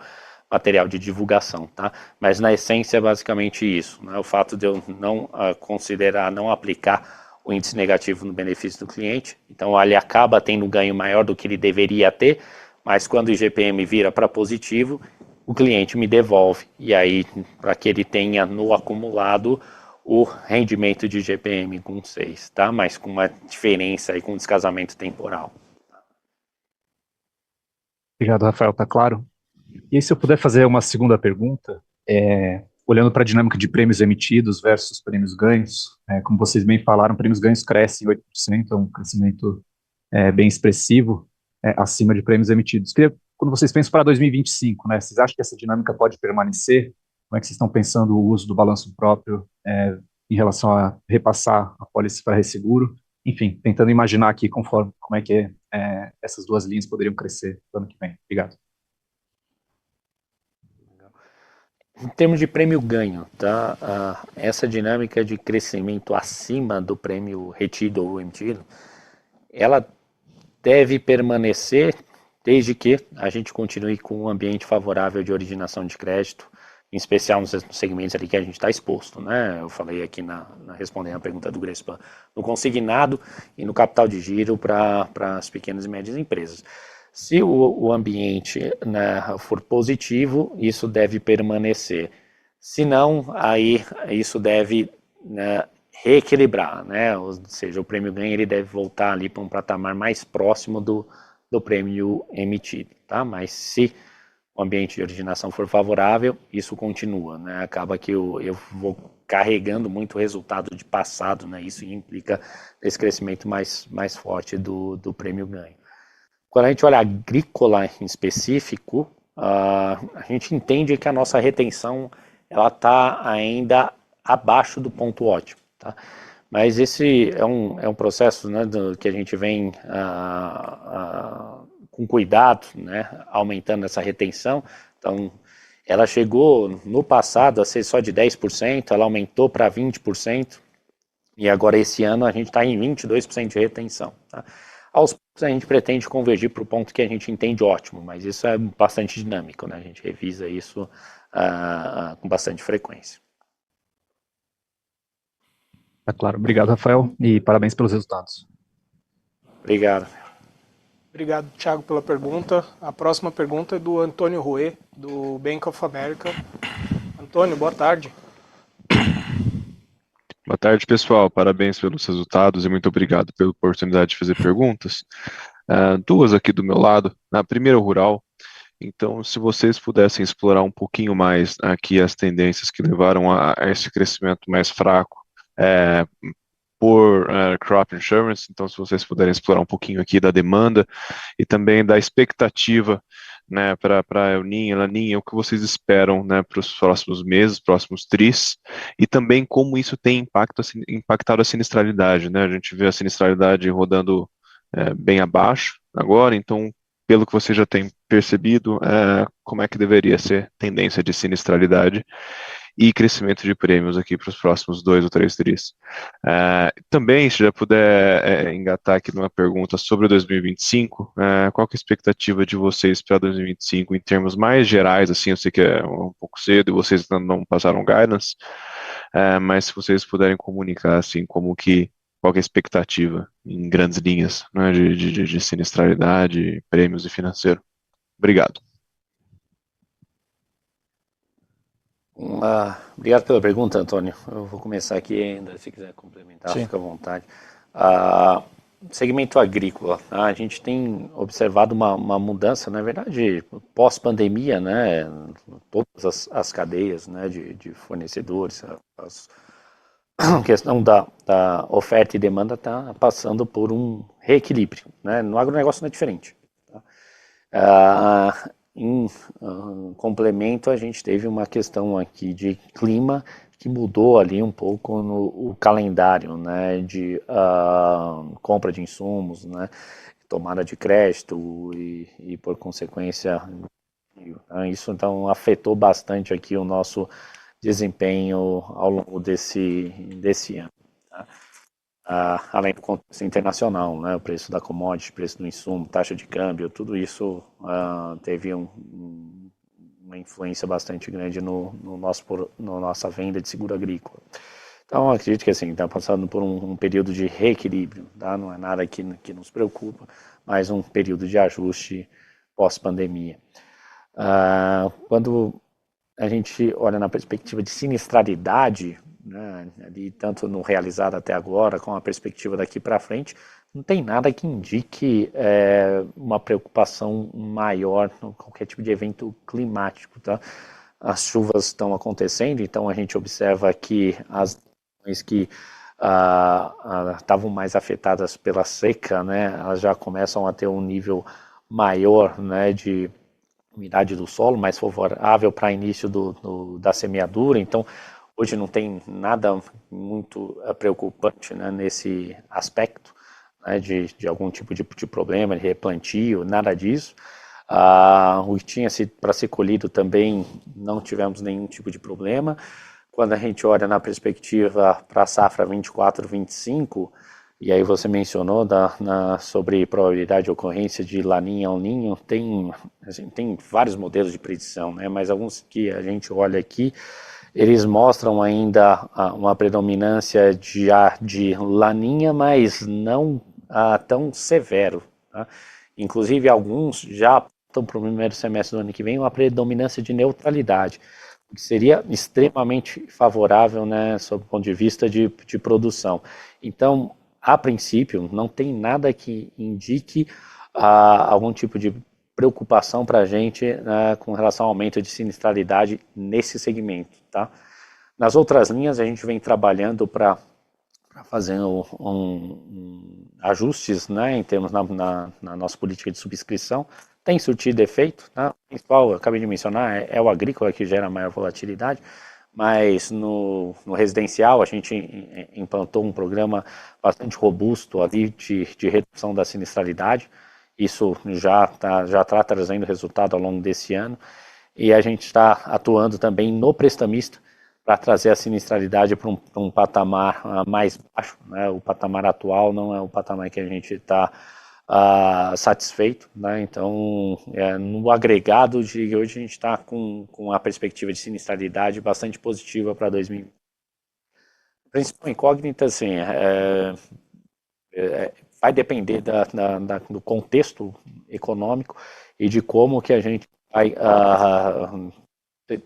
de divulgação, tá? Mas na essência é basicamente isso, né? O fato de eu não considerar, não aplicar o índice negativo no benefício do cliente, então ele acaba tendo um ganho maior do que ele deveria ter, mas quando o IGPM vira para positivo, o cliente me devolve, e aí para que ele tenha no acumulado o rendimento de IGPM com 6, tá? Mas com uma diferença aí, com um descasamento temporal. Obrigado, Rafael, tá claro? E aí, se eu puder fazer uma segunda pergunta, olhando para a dinâmica de prêmios emitidos versus prêmios ganhos, como vocês bem falaram, prêmios ganhos crescem 8%, é um crescimento bem expressivo, acima de prêmios emitidos. Quando vocês pensam para 2025, né, vocês acham que essa dinâmica pode permanecer? Como é que vocês estão pensando o uso do balanço próprio em relação a repassar a pólice para resseguro? Enfim, tentando imaginar aqui como é que essas duas linhas poderiam crescer no ano que vem. Obrigado. Em termos de prêmio ganho, tá? Essa dinâmica de crescimento acima do prêmio retido ou emitido, ela deve permanecer desde que a gente continue com um ambiente favorável de originação de crédito, em especial nos segmentos ali que a gente está exposto, né? Eu falei aqui respondendo a pergunta do Grespan, no consignado e no capital de giro para as pequenas e médias empresas. Se o ambiente, né, for positivo, isso deve permanecer. Se não, aí isso deve, né, reequilibrar, né? Ou seja, o prêmio ganho ele deve voltar ali para um patamar mais próximo do prêmio emitido, tá? Mas se o ambiente de originação for favorável, isso continua, né? Acaba que eu vou carregando muito resultado de passado, né? Isso implica esse crescimento mais forte do prêmio ganho. Quando a gente olha agrícola em específico, a gente entende que a nossa retenção ela está ainda abaixo do ponto ótimo, tá? Mas esse é um processo, né, que a gente vem com cuidado, né, aumentando essa retenção. Então, ela chegou no passado a ser só de 10%, ela aumentou para 20%, e agora esse ano a gente está em 22% de retenção, tá? Aos poucos a gente pretende convergir para o ponto que a gente entende ótimo, mas isso é bastante dinâmico, né? A gente revisa isso com bastante frequência. Tá claro. Obrigado, Rafael, e parabéns pelos resultados. Obrigado. Obrigado, Thiago, pela pergunta. A próxima pergunta é do Antônio Rouet, do Bank of America. Antônio, boa tarde. Boa tarde, pessoal. Parabéns pelos resultados e muito obrigado pela oportunidade de fazer perguntas. Duas aqui do meu lado. A primeira, rural. Então, se vocês pudessem explorar um pouquinho mais aqui as tendências que levaram a esse crescimento mais fraco por crop insurance, então se vocês puderem explorar um pouquinho aqui da demanda e também da expectativa, né, para El Niño, La Niña, o que vocês esperam, né, para os próximos meses, próximos tris, e também como isso tem impactado a sinistralidade, né? A gente vê a sinistralidade rodando bem abaixo agora, então pelo que você já tem percebido, como é que deveria ser tendência de sinistralidade e crescimento de prêmios aqui para os próximos 2 ou 3 tris. Também, se já puder engatar aqui numa pergunta sobre 2025, qual que é a expectativa de vocês para 2025 em termos mais gerais, assim, eu sei que é um pouco cedo e vocês ainda não passaram guidance, mas se vocês puderem comunicar, assim, qual que é a expectativa em grandes linhas, né, de sinistralidade, prêmios e financeiro. Obrigado. Obrigado pela pergunta, Antônio. Eu vou começar aqui ainda, se quiser complementar, Sim. fica à vontade. Segmento agrícola, tá? A gente tem observado uma mudança, na verdade, pós-pandemia, né? Todas as cadeias, né, de fornecedores, a questão da oferta e demanda está passando por um reequilíbrio, né? No agronegócio não é diferente. Tá? Em complemento, a gente teve uma questão aqui de clima que mudou ali um pouco no o calendário, né, de compra de insumos, né, tomada de crédito e por consequência, isso então afetou bastante aqui o nosso desempenho ao longo desse ano. Tá? Além do contexto internacional, né, o preço da commodity, preço do insumo, taxa de câmbio, tudo isso teve uma influência bastante grande no nossa venda de seguro agrícola. Então, acredito que assim, está passando por um período de reequilíbrio, tá? Não é nada que nos preocupa, mas um período de ajuste pós-pandemia. Quando a gente olha na perspectiva de sinistralidade, né, ali, tanto no realizado até agora, com a perspectiva daqui para frente, não tem nada que indique uma preocupação maior em qualquer tipo de evento climático. Tá? As chuvas estão acontecendo, então a gente observa que as regiões que estavam mais afetadas pela seca, né, elas já começam a ter um nível maior, né, de umidade do solo, mais favorável para início da semeadura. Então, hoje não tem nada muito preocupante, né, nesse aspecto, né, de algum tipo de problema, de replantio, nada disso. O que tinha para ser colhido também não tivemos nenhum tipo de problema. Quando a gente olha na perspectiva para a safra 24-25, e aí você mencionou sobre probabilidade de ocorrência de laninha ou ninho, tem vários modelos de predição, né? Mas alguns que a gente olha aqui, eles mostram ainda uma predominância de laninha, mas não tão severo. Tá? Inclusive alguns já estão para o primeiro semestre do ano que vem uma predominância de neutralidade, o que seria extremamente favorável, né, sob o ponto de vista de produção. Então, a princípio, não tem nada que indique algum tipo de preocupação para a gente com relação ao aumento de sinistralidade nesse segmento. Tá? Nas outras linhas, a gente vem trabalhando para fazer ajustes, né, em termos na nossa política de subscrição. Tem surtido efeito. Tá? O principal, eu acabei de mencionar, é o agrícola que gera maior volatilidade, mas no residencial a gente implantou um programa bastante robusto ali de redução da sinistralidade. Isso já está trazendo resultado ao longo desse ano. E a gente está atuando também no prestamista para trazer a sinistralidade para um patamar mais baixo. Né? O patamar atual não é o patamar que a gente está satisfeito, né? Então, no agregado de hoje a gente está com a perspectiva de sinistralidade bastante positiva para 2020. A principal incógnita, assim, vai depender do contexto econômico e de como que a gente vai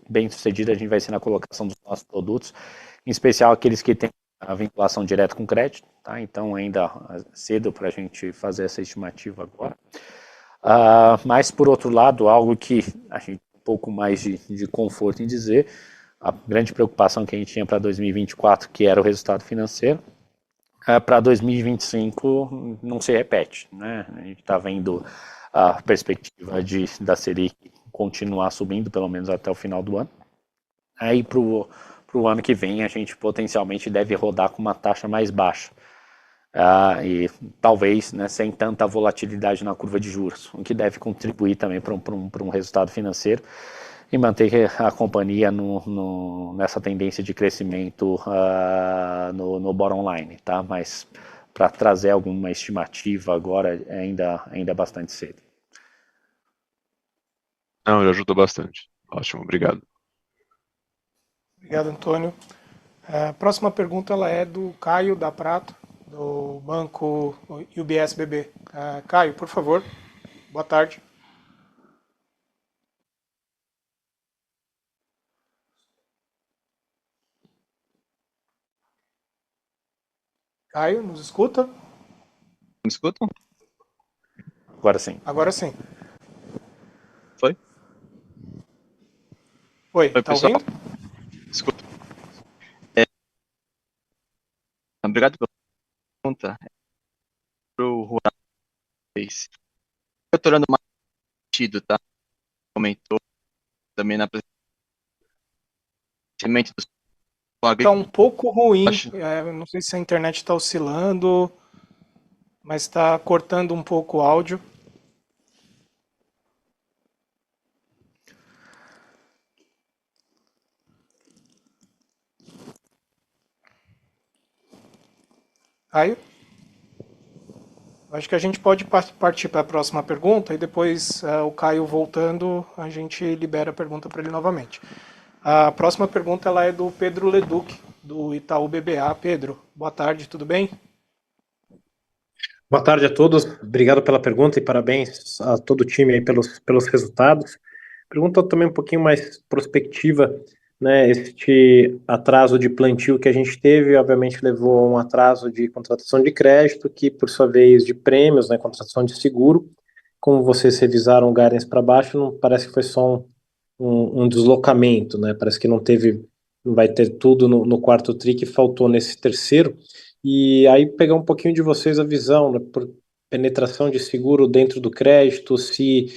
bem sucedido a gente vai ser na colocação dos nossos produtos, em especial aqueles que têm a vinculação direta com crédito, tá? Então ainda cedo para a gente fazer essa estimativa agora. Mas por outro lado, algo que a gente tem um pouco mais de conforto em dizer, a grande preocupação que a gente tinha para 2024, que era o resultado financeiro, para 2025 não se repete, né? A gente está vendo a perspectiva da Selic continuar subindo, pelo menos até o final do ano. Aí para o ano que vem a gente potencialmente deve rodar com uma taxa mais baixa. E talvez, né, sem tanta volatilidade na curva de juros, o que deve contribuir também para um resultado financeiro e manter a companhia nessa tendência de crescimento no bottom line, tá? Mas para trazer alguma estimativa agora ainda é bastante cedo. Não, já ajuda bastante. Ótimo, obrigado. Obrigado, Antônio. A próxima pergunta ela é do Caio da Prato, do banco UBS BB. Caio, por favor, boa tarde. Caio, nos escuta? Me escutam? Agora sim. Agora sim. Foi? Oi, Oi, tá pessoal. ouvindo? Desculpa. Obrigado pela pergunta. Pro Rural, eu tô olhando mais sentido, tá? Comentou também na apresentação do Tá um pouco ruim. acho. Não sei se a internet está oscilando, mas está cortando um pouco o áudio. Caio? Acho que a gente pode partir para a próxima pergunta e depois o Caio voltando, a gente libera a pergunta para ele novamente. A próxima pergunta ela é do Pedro Leduc, do Itaú BBA. Pedro, boa tarde, tudo bem? Boa tarde a todos, obrigado pela pergunta e parabéns a todo o time aí pelos resultados. Pergunta também um pouquinho mais prospectiva, né? Este atraso de plantio que a gente teve, obviamente levou a um atraso de contratação de crédito, que por sua vez de prêmios, né? Contratação de seguro. Como vocês revisaram o guidance para baixo, não parece que foi só um deslocamento, né? Parece que não vai ter tudo no quarto tri que faltou nesse terceiro. E aí pegar um pouquinho de vocês a visão, né, por penetração de seguro dentro do crédito, se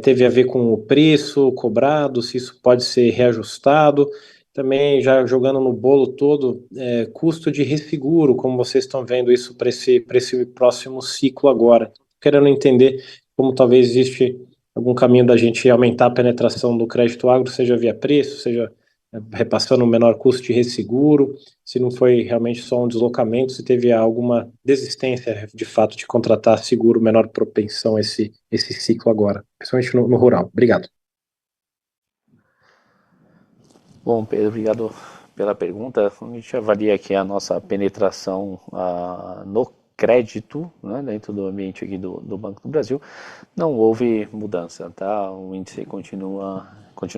teve a ver com o preço cobrado, se isso pode ser reajustado. Também já jogando no bolo todo, custo de resseguro, como vocês estão vendo isso para esse próximo ciclo agora. Querendo entender como talvez existe algum caminho da gente aumentar a penetração do crédito agro, seja via preço, seja repassando um menor custo de resseguro, se não foi realmente só um deslocamento, se teve alguma desistência de fato de contratar seguro, menor propensão a esse ciclo agora, principalmente no rural. Obrigado. Bom, Pedro, obrigado pela pergunta. A gente avalia aqui a nossa penetração no crédito, né, dentro do ambiente aqui do Banco do Brasil. Não houve mudança, tá? O índice continua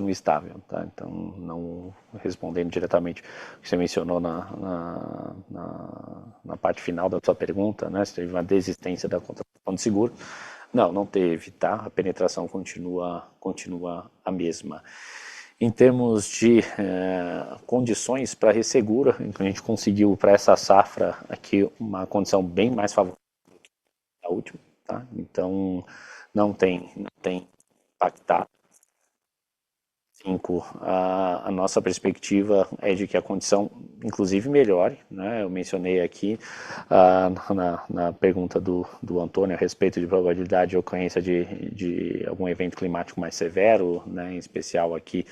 estável, tá? Então, não respondendo diretamente o que você mencionou na parte final da sua pergunta, né? Se teve uma desistência da contratação de seguro. Não teve, tá? A penetração continua a mesma. Em termos de condições para ressegura, a gente conseguiu para essa safra aqui uma condição bem mais favorável que a última, tá? Então não tem impactado. A nossa perspectiva é de que a condição, inclusive, melhore, né? Eu mencionei aqui na pergunta do Antônio a respeito de probabilidade de ocorrência de algum evento climático mais severo, né? Em especial aqui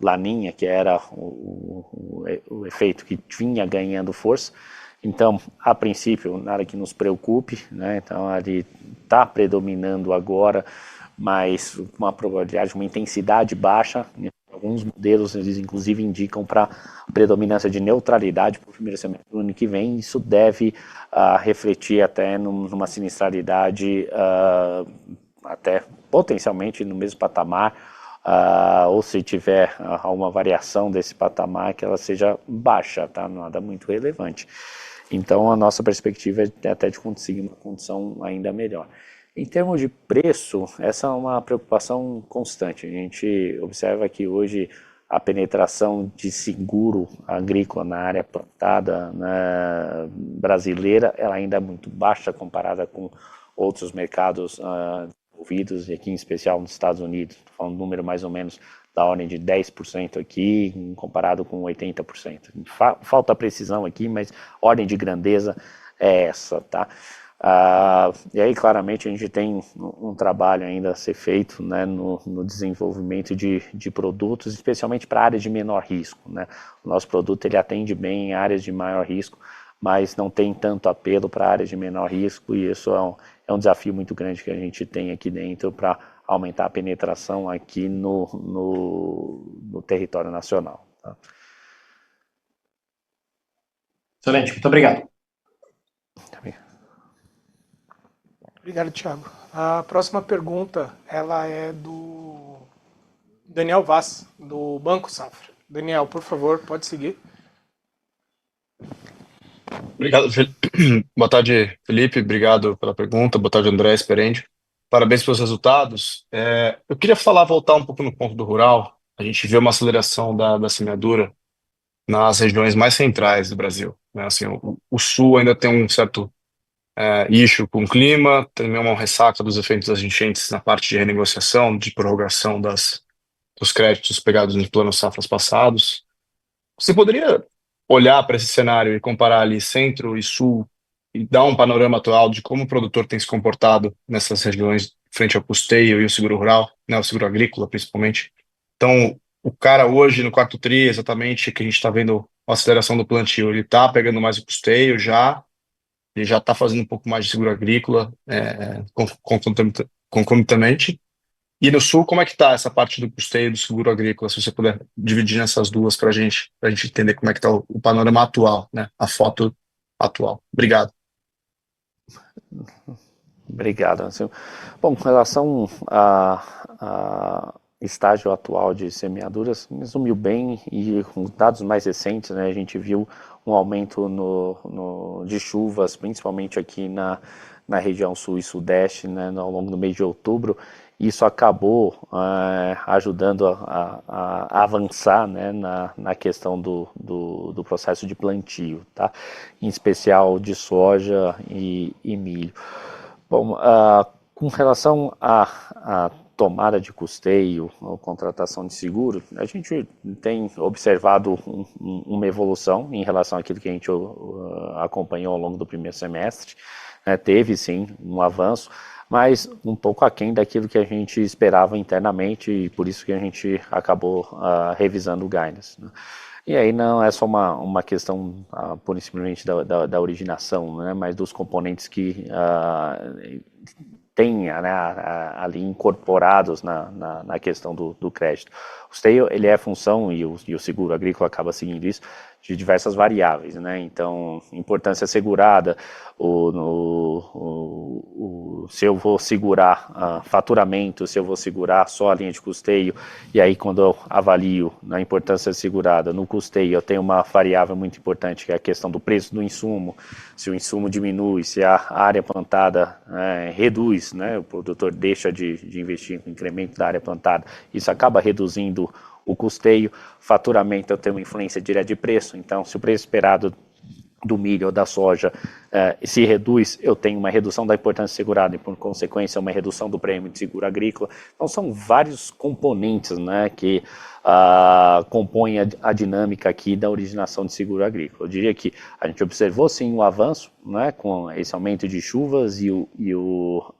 Laninha, que era o efeito que vinha ganhando força. Então, a princípio, nada que nos preocupe, né? Então, ele está predominando agora, mas uma probabilidade, uma intensidade baixa. Alguns modelos, eles inclusive indicam para predominância de neutralidade para o primeiro semestre do ano que vem. Isso deve refletir até numa sinistralidade até potencialmente no mesmo patamar, ou se tiver alguma variação desse patamar, que ela seja baixa, tá? Nada muito relevante. Então, a nossa perspectiva é até de conseguir uma condição ainda melhor. Em termos de preço, essa é uma preocupação constante. A gente observa que hoje a penetração de seguro agrícola na área plantada, né, brasileira, ela ainda é muito baixa comparada com outros mercados desenvolvidos, e aqui em especial nos Estados Unidos. Estou falando um número mais ou menos da ordem de 10% aqui, comparado com 80%. Falta precisão aqui, mas ordem de grandeza é essa, tá? E aí, claramente, a gente tem um trabalho ainda a ser feito, né, no desenvolvimento de produtos, especialmente para áreas de menor risco, né? O nosso produto ele atende bem em áreas de maior risco, mas não tem tanto apelo para áreas de menor risco, e isso é um desafio muito grande que a gente tem aqui dentro para aumentar a penetração aqui no território nacional. Tá? Excelente, muito obrigado. Obrigado, Thiago. A próxima pergunta, ela é do Daniel Vaz, do Banco Safra. Daniel, por favor, pode seguir. Obrigado, boa tarde, Felipe. Obrigado pela pergunta. Boa tarde, André Esperendi. Parabéns pelos resultados. Eu queria voltar um pouco no ponto do rural. A gente vê uma aceleração da semeadura nas regiões mais centrais do Brasil, né? Assim, o sul ainda tem um certo issue com o clima, também uma ressaca dos efeitos das enchentes na parte de renegociação, de prorrogação dos créditos pegados nos planos safras passados. Você poderia olhar para esse cenário e comparar ali centro e sul e dar um panorama atual de como o produtor tem se comportado nessas regiões frente ao custeio e o seguro rural, né, o seguro agrícola principalmente. Então, o cara hoje no quarto tri, exatamente, que a gente está vendo a aceleração do plantio, ele está pegando mais o custeio já, ele já está fazendo um pouco mais de seguro agrícola concomitamente. E no sul, como é que está essa parte do custeio do seguro agrícola? Se você puder dividir nessas duas para a gente entender como é que está o panorama atual, né? A foto atual. Obrigado. Obrigado, Anselmo. Bom, com relação a estágio atual de semeaduras, resumiu bem e com dados mais recentes, né, a gente viu um aumento de chuvas, principalmente aqui na região sul e sudeste, né, ao longo do mês de outubro. Isso acabou ajudando a avançar, né, na questão do processo de plantio, tá? Em especial de soja e milho. Bom, com relação à tomada de custeio ou contratação de seguro, a gente tem observado uma evolução em relação àquilo que a gente acompanhou ao longo do primeiro semestre. Teve sim um avanço, mas um pouco aquém daquilo que a gente esperava internamente e por isso que a gente acabou revisando o guidance, né? E aí não é só uma questão pura e simplesmente da originação, né, mas dos componentes que tem, né, ali incorporados na questão do crédito. O custeio, ele é função, e o seguro agrícola acaba seguindo isso, de diversas variáveis, né? Então, importância assegurada, se eu vou segurar faturamento, se eu vou segurar só a linha de custeio, e aí quando eu avalio na importância assegurada no custeio, eu tenho uma variável muito importante, que é a questão do preço do insumo, se o insumo diminui, se a área plantada reduz, né? O produtor deixa de investir no incremento da área plantada, isso acaba reduzindo o custeio. Faturamento, eu tenho uma influência direta de preço, então se o preço esperado do milho ou da soja se reduz, eu tenho uma redução da importância segurada e, por consequência, uma redução do prêmio de seguro agrícola. Então, são vários componentes, né, que compõem a dinâmica aqui da originação de seguro agrícola. Eu diria que a gente observou, sim, um avanço, né, com esse aumento de chuvas e o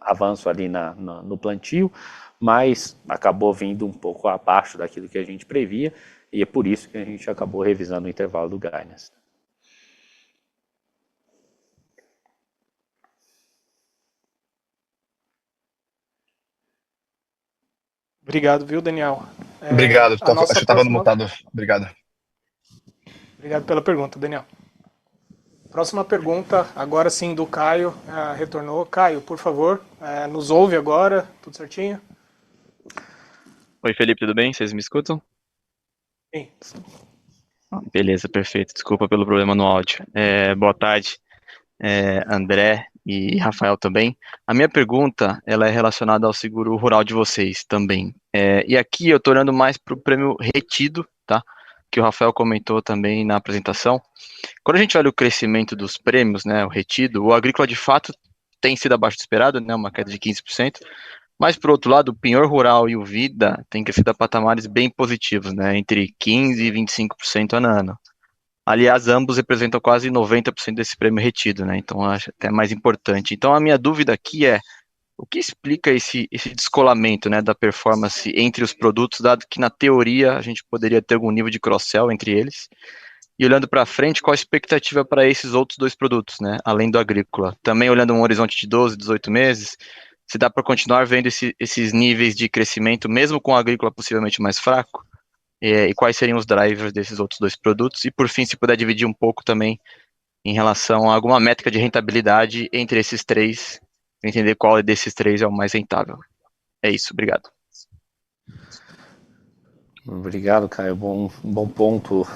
avanço ali no plantio, mas acabou vindo um pouco abaixo daquilo que a gente previa, e é por isso que a gente acabou revisando o intervalo do guidance. Obrigado, viu, Daniel? Obrigado. A nossa Acho que estava próxima... mutado. Obrigado. Obrigado pela pergunta, Daniel. Próxima pergunta, agora sim, do Caio, retornou. Caio, por favor, nos ouve agora, tudo certinho? Oi, Felipe, tudo bem? Vocês me escutam? Sim. Beleza, perfeito. Desculpa pelo problema no áudio. Boa tarde, André e Rafael também. A minha pergunta, ela é relacionada ao seguro rural de vocês também. E aqui eu estou olhando mais para o prêmio retido, tá? Que o Rafael comentou também na apresentação. Quando a gente olha o crescimento dos prêmios, né, o retido, o agrícola de fato tem sido abaixo do esperado, né, uma queda de 15%. Mas, por outro lado, o penhor rural e o vida têm crescido a patamares bem positivos, né, entre 15% e 25% ano a ano. Aliás, ambos representam quase 90% desse prêmio retido, né, então acho até mais importante. Então, a minha dúvida aqui é, o que explica esse descolamento, né, da performance entre os produtos, dado que, na teoria, a gente poderia ter algum nível de cross-sell entre eles? E olhando para frente, qual a expectativa para esses outros dois produtos, né, além do agrícola? Também olhando um horizonte de 12, 18 meses, se dá para continuar vendo esses níveis de crescimento, mesmo com o agrícola possivelmente mais fraco? E quais seriam os drivers desses outros dois produtos? E, por fim, se puder dividir um pouco também em relação a alguma métrica de rentabilidade entre esses três, entender qual desses três é o mais rentável. É isso, obrigado. Obrigado, Caio. Bom ponto.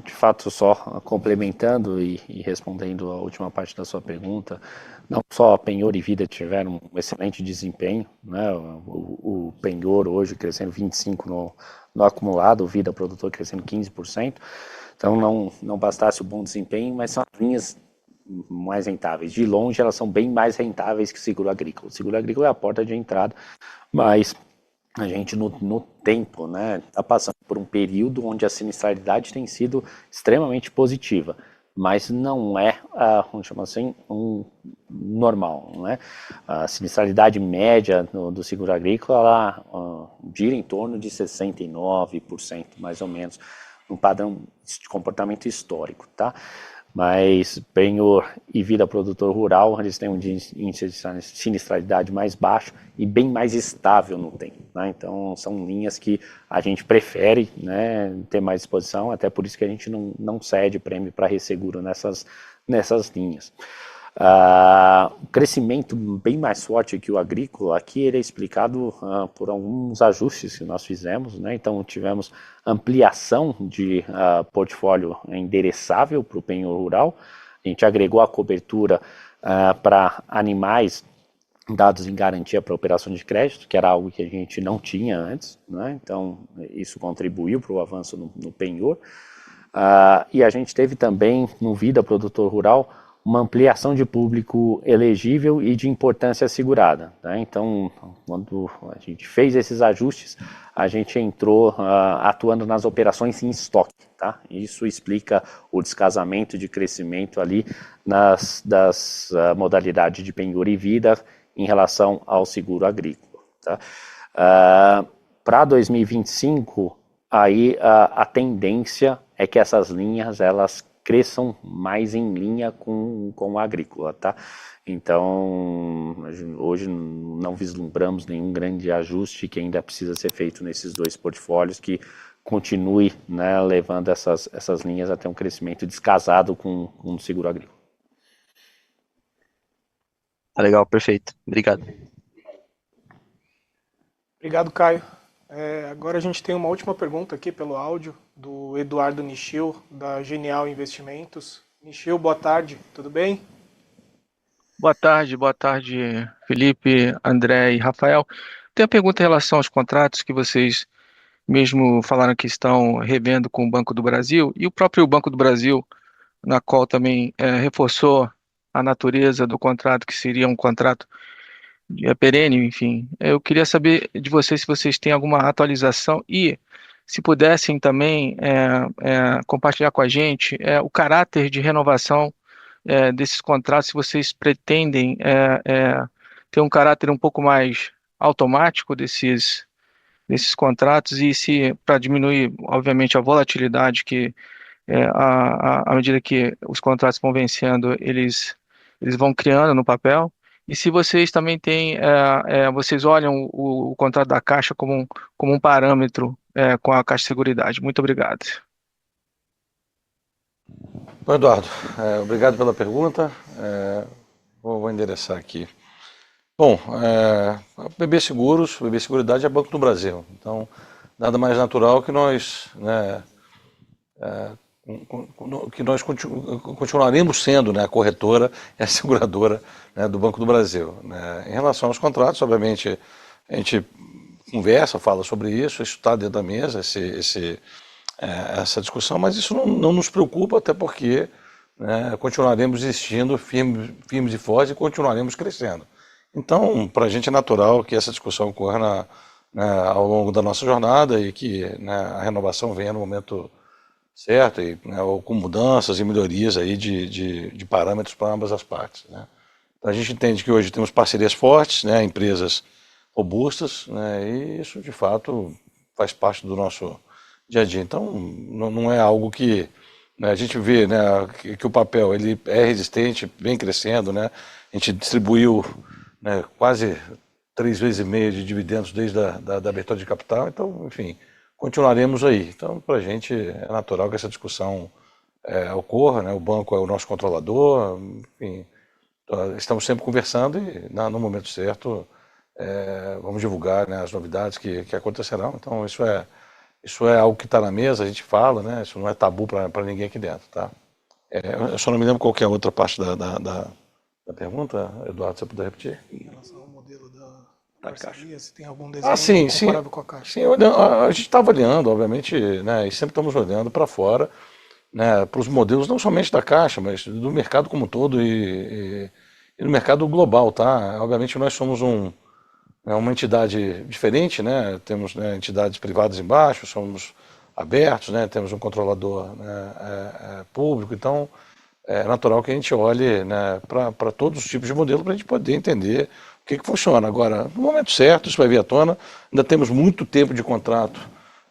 De fato, só complementando e respondendo a última parte da sua pergunta, não só a Penhor e Vida tiveram um excelente desempenho, né? O Penhor hoje crescendo 25% no acumulado, o Vida Produtor crescendo 15%. Então, não bastasse o bom desempenho, mas são as linhas mais rentáveis. De longe, elas são bem mais rentáveis que o seguro agrícola. O seguro agrícola é a porta de entrada, mas a gente no tempo, né, está passando por um período onde a sinistralidade tem sido extremamente positiva, mas não é, vamos chamar assim, um normal, né? A sinistralidade média do seguro agrícola, ela gira em torno de 69%, mais ou menos, um padrão de comportamento histórico, tá? Mas Penhor e Vida Produtor Rural, eles têm um índice de sinistralidade mais baixo e bem mais estável no tempo, né? Então, são linhas que a gente prefere, né, ter mais exposição, até por isso que a gente não cede prêmio para resseguro nessas linhas. O crescimento bem mais forte que o agrícola, aqui ele é explicado por alguns ajustes que nós fizemos, né? Então tivemos ampliação de portfólio endereçável para o penhor rural, a gente agregou a cobertura para animais dados em garantia para operação de crédito, que era algo que a gente não tinha antes, né? Então isso contribuiu para o avanço no penhor. E a gente teve também no Vida Produtor Rural uma ampliação de público elegível e de importância assegurada, né? Então, quando a gente fez esses ajustes, a gente entrou atuando nas operações em estoque, tá? Isso explica o descasamento de crescimento ali das modalidades de penhor e vida em relação ao seguro agrícola, tá? Para 2025, aí a tendência é que essas linhas, elas cresçam mais em linha com a agrícola, tá? Então, hoje não vislumbramos nenhum grande ajuste que ainda precisa ser feito nesses dois portfólios, que continue, né, levando essas linhas até um crescimento descasado com o seguro agrícola. Tá legal, perfeito. Obrigado. Obrigado, Caio. Agora a gente tem uma última pergunta aqui pelo áudio, do Eduardo Nishio, da Genial Investimentos. Nishio, boa tarde, tudo bem? Boa tarde, Felipe, André e Rafael. Tenho uma pergunta em relação aos contratos que vocês mesmo falaram que estão revendo com o Banco do Brasil, e o próprio Banco do Brasil, na qual também reforçou a natureza do contrato, que seria um contrato perene, enfim. Eu queria saber de vocês se vocês têm alguma atualização e se pudessem também compartilhar com a gente o caráter de renovação desses contratos, se vocês pretendem ter um caráter um pouco mais automático desses contratos e se, para diminuir, obviamente, a volatilidade que à medida que os contratos vão vencendo, eles vão criando no papel. E se vocês também têm, vocês olham o contrato da Caixa como um parâmetro com a Caixa de Seguridade. Muito obrigado. Bom, Eduardo, obrigado pela pergunta. Vou endereçar aqui. Bom, a BB Seguros, BB Seguridade é Banco do Brasil. Então, nada mais natural que nós, né, continuaremos sendo, né, a corretora e a seguradora, né, do Banco do Brasil, né? Em relação aos contratos, obviamente, a gente conversa, fala sobre isso está dentro da mesa, essa discussão, mas isso não nos preocupa, até porque, né, continuaremos existindo firmes e fortes e continuaremos crescendo. Então, para a gente é natural que essa discussão ocorra ao longo da nossa jornada e que, né, a renovação venha no momento certo, e, né, ou com mudanças e melhorias aí de parâmetros para ambas as partes, né? Então, a gente entende que hoje temos parcerias fortes, né, empresas robustas, né, e isso de fato faz parte do nosso dia a dia. Então, não é algo que, né, a gente vê, né, que o papel ele é resistente, vem crescendo, né? A gente distribuiu, né, quase 3,5 vezes de dividendos desde da abertura de capital, então, enfim, continuaremos aí. Então, para a gente é natural que essa discussão ocorra, né? O banco é o nosso controlador, enfim, estamos sempre conversando e no momento certo vamos divulgar, né, as novidades que acontecerão. Então isso é algo que está na mesa, a gente fala, né, isso não é tabu para ninguém aqui dentro, tá? Eu só não me lembro qual que é a outra parte da pergunta, Eduardo, se você puder repetir. Em relação ao modelo da Caixa. parceria, se tem algum desenho Sim, comparável com a Caixa. sim, a gente está avaliando, obviamente, né, e sempre estamos olhando para fora, né, para os modelos não somente da Caixa, mas do mercado como um todo e no mercado global, tá? Obviamente nós somos uma entidade diferente, né? Temos, né, entidades privadas embaixo, somos abertos, né? Temos um controlador, né, público, então é natural que a gente olhe, né, para todos os tipos de modelo para a gente poder entender o que funciona. Agora, no momento certo, isso vai vir à tona, ainda temos muito tempo de contrato,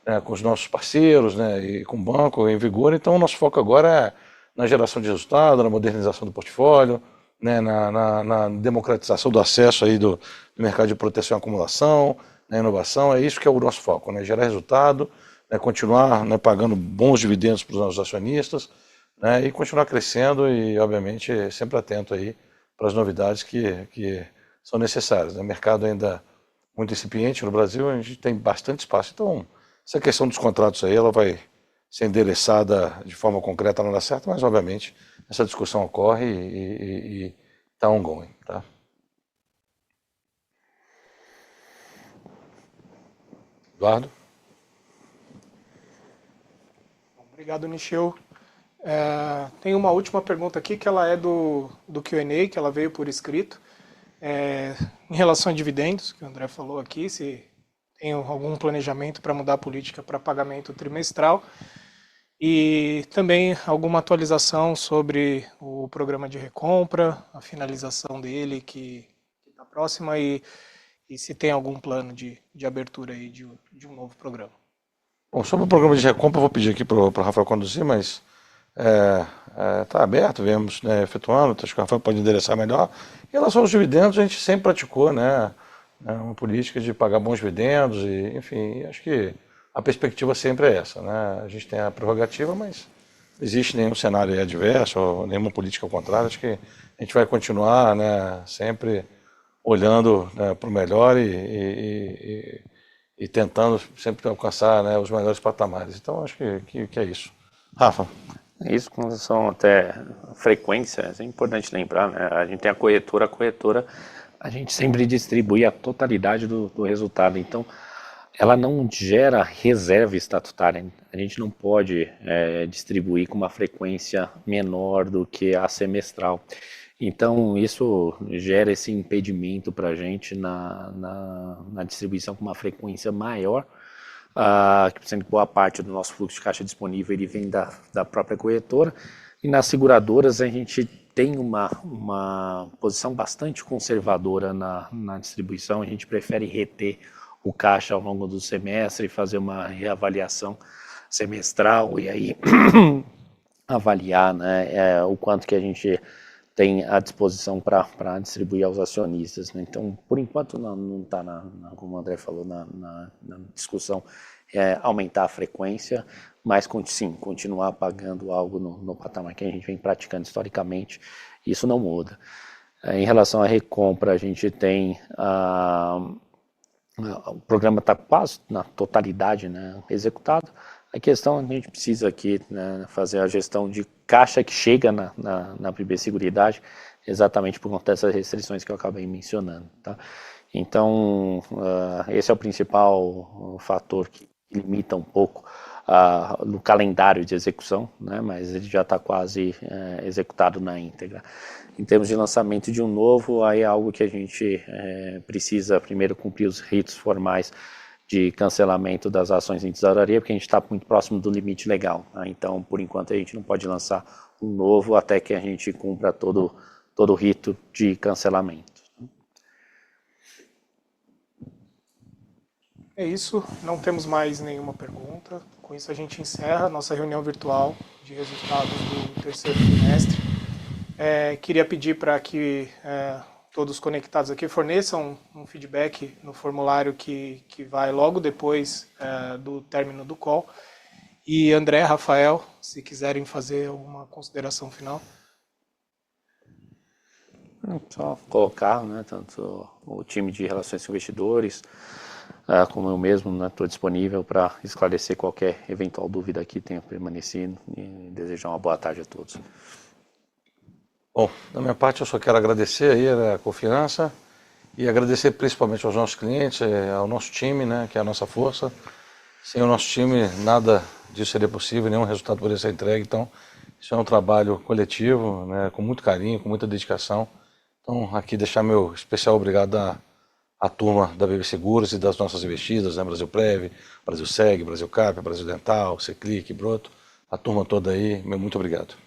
né, com os nossos parceiros, né, e com o banco em vigor, então o nosso foco agora é na geração de resultado, na modernização do portfólio, né, na democratização do acesso aí do mercado de proteção e acumulação, na inovação, é isso que é o nosso foco, né, gerar resultado, né, continuar, né, pagando bons dividendos para os nossos acionistas, né, e continuar crescendo e, obviamente, sempre atento aí para as novidades que são necessárias, né. O mercado ainda muito incipiente no Brasil, a gente tem bastante espaço, então essa questão dos contratos aí, ela vai ser endereçada de forma concreta na hora certa, mas, obviamente, essa discussão ocorre e está ongoing, tá? Eduardo? Obrigado, Nichel. Tem uma última pergunta aqui, que ela é do Q&A, que ela veio por escrito. Em relação a dividendos, que o André falou aqui, se tem algum planejamento para mudar a política para pagamento trimestral. E também alguma atualização sobre o programa de recompra, a finalização dele, que está próxima, e se tem algum plano de abertura aí de um novo programa. Bom, sobre o programa de recompra, eu vou pedir aqui para o Rafael conduzir, mas está aberto, viemos, né, efetuando, acho que o Rafael pode endereçar melhor. Em relação aos dividendos, a gente sempre praticou, né, uma política de pagar bons dividendos, e, enfim, acho que a perspectiva sempre é essa, né? A gente tem a prerrogativa, mas não existe nenhum cenário adverso, ou nenhuma política ao contrário. Acho que a gente vai continuar, né, sempre olhando, né, para o melhor e tentando sempre alcançar, né, os melhores patamares. Então, acho que é isso. Rafa? Isso com relação até à frequência, é importante lembrar, né? A gente tem a corretora, a gente sempre distribui a totalidade do resultado, então ela não gera reserva estatutária. A gente não pode distribuir com uma frequência menor do que a semestral. Então, isso gera esse impedimento para a gente na distribuição com uma frequência maior, sendo que boa parte do nosso fluxo de caixa disponível ele vem da própria corretora. E nas seguradoras a gente tem uma posição bastante conservadora na distribuição. A gente prefere reter o caixa ao longo do semestre e fazer uma reavaliação semestral e aí avaliar, né, o quanto que a gente tem à disposição para distribuir aos acionistas, né? Então, por enquanto, não está, como o André falou, na discussão aumentar a frequência, mas sim, continuar pagando algo no patamar que a gente vem praticando historicamente, isso não muda. Em relação à recompra, a gente tem o programa está quase na totalidade, né, executado. A questão, a gente precisa aqui, né, fazer a gestão de caixa que chega na PB Seguridade, exatamente por conta dessas restrições que eu acabei mencionando, tá? Então, esse é o principal fator que limita um pouco no calendário de execução, né, mas ele já está quase executado na íntegra. Em termos de lançamento de um novo, aí é algo que a gente precisa primeiro cumprir os ritos formais de cancelamento das ações em tesouraria, porque a gente está muito próximo do limite legal, né? Então, por enquanto, a gente não pode lançar um novo até que a gente cumpra todo o rito de cancelamento. É isso, não temos mais nenhuma pergunta. Com isso a gente encerra a nossa reunião virtual de resultados do terceiro trimestre. Queria pedir para que todos conectados aqui forneçam um feedback no formulário que vai logo depois do término do call. E André, Rafael, se quiserem fazer alguma consideração final. Só colocar, né, tanto o time de relações com investidores, como eu mesmo, estou disponível para esclarecer qualquer eventual dúvida que tenha permanecido e desejar uma boa tarde a todos. Bom, da minha parte eu só quero agradecer aí a confiança e agradecer principalmente aos nossos clientes, ao nosso time, né, que é a nossa força. Sem o nosso time nada disso seria possível, nenhum resultado poderia ser entregue, então isso é um trabalho coletivo, né, com muito carinho, com muita dedicação. Então aqui deixar meu especial obrigado à turma da BB Seguros e das nossas investidas, né, Brasil Prev, Brasil Seg, Brasil Cap, Brasil Dental, Seclic, Broto, a turma toda aí, meu muito obrigado.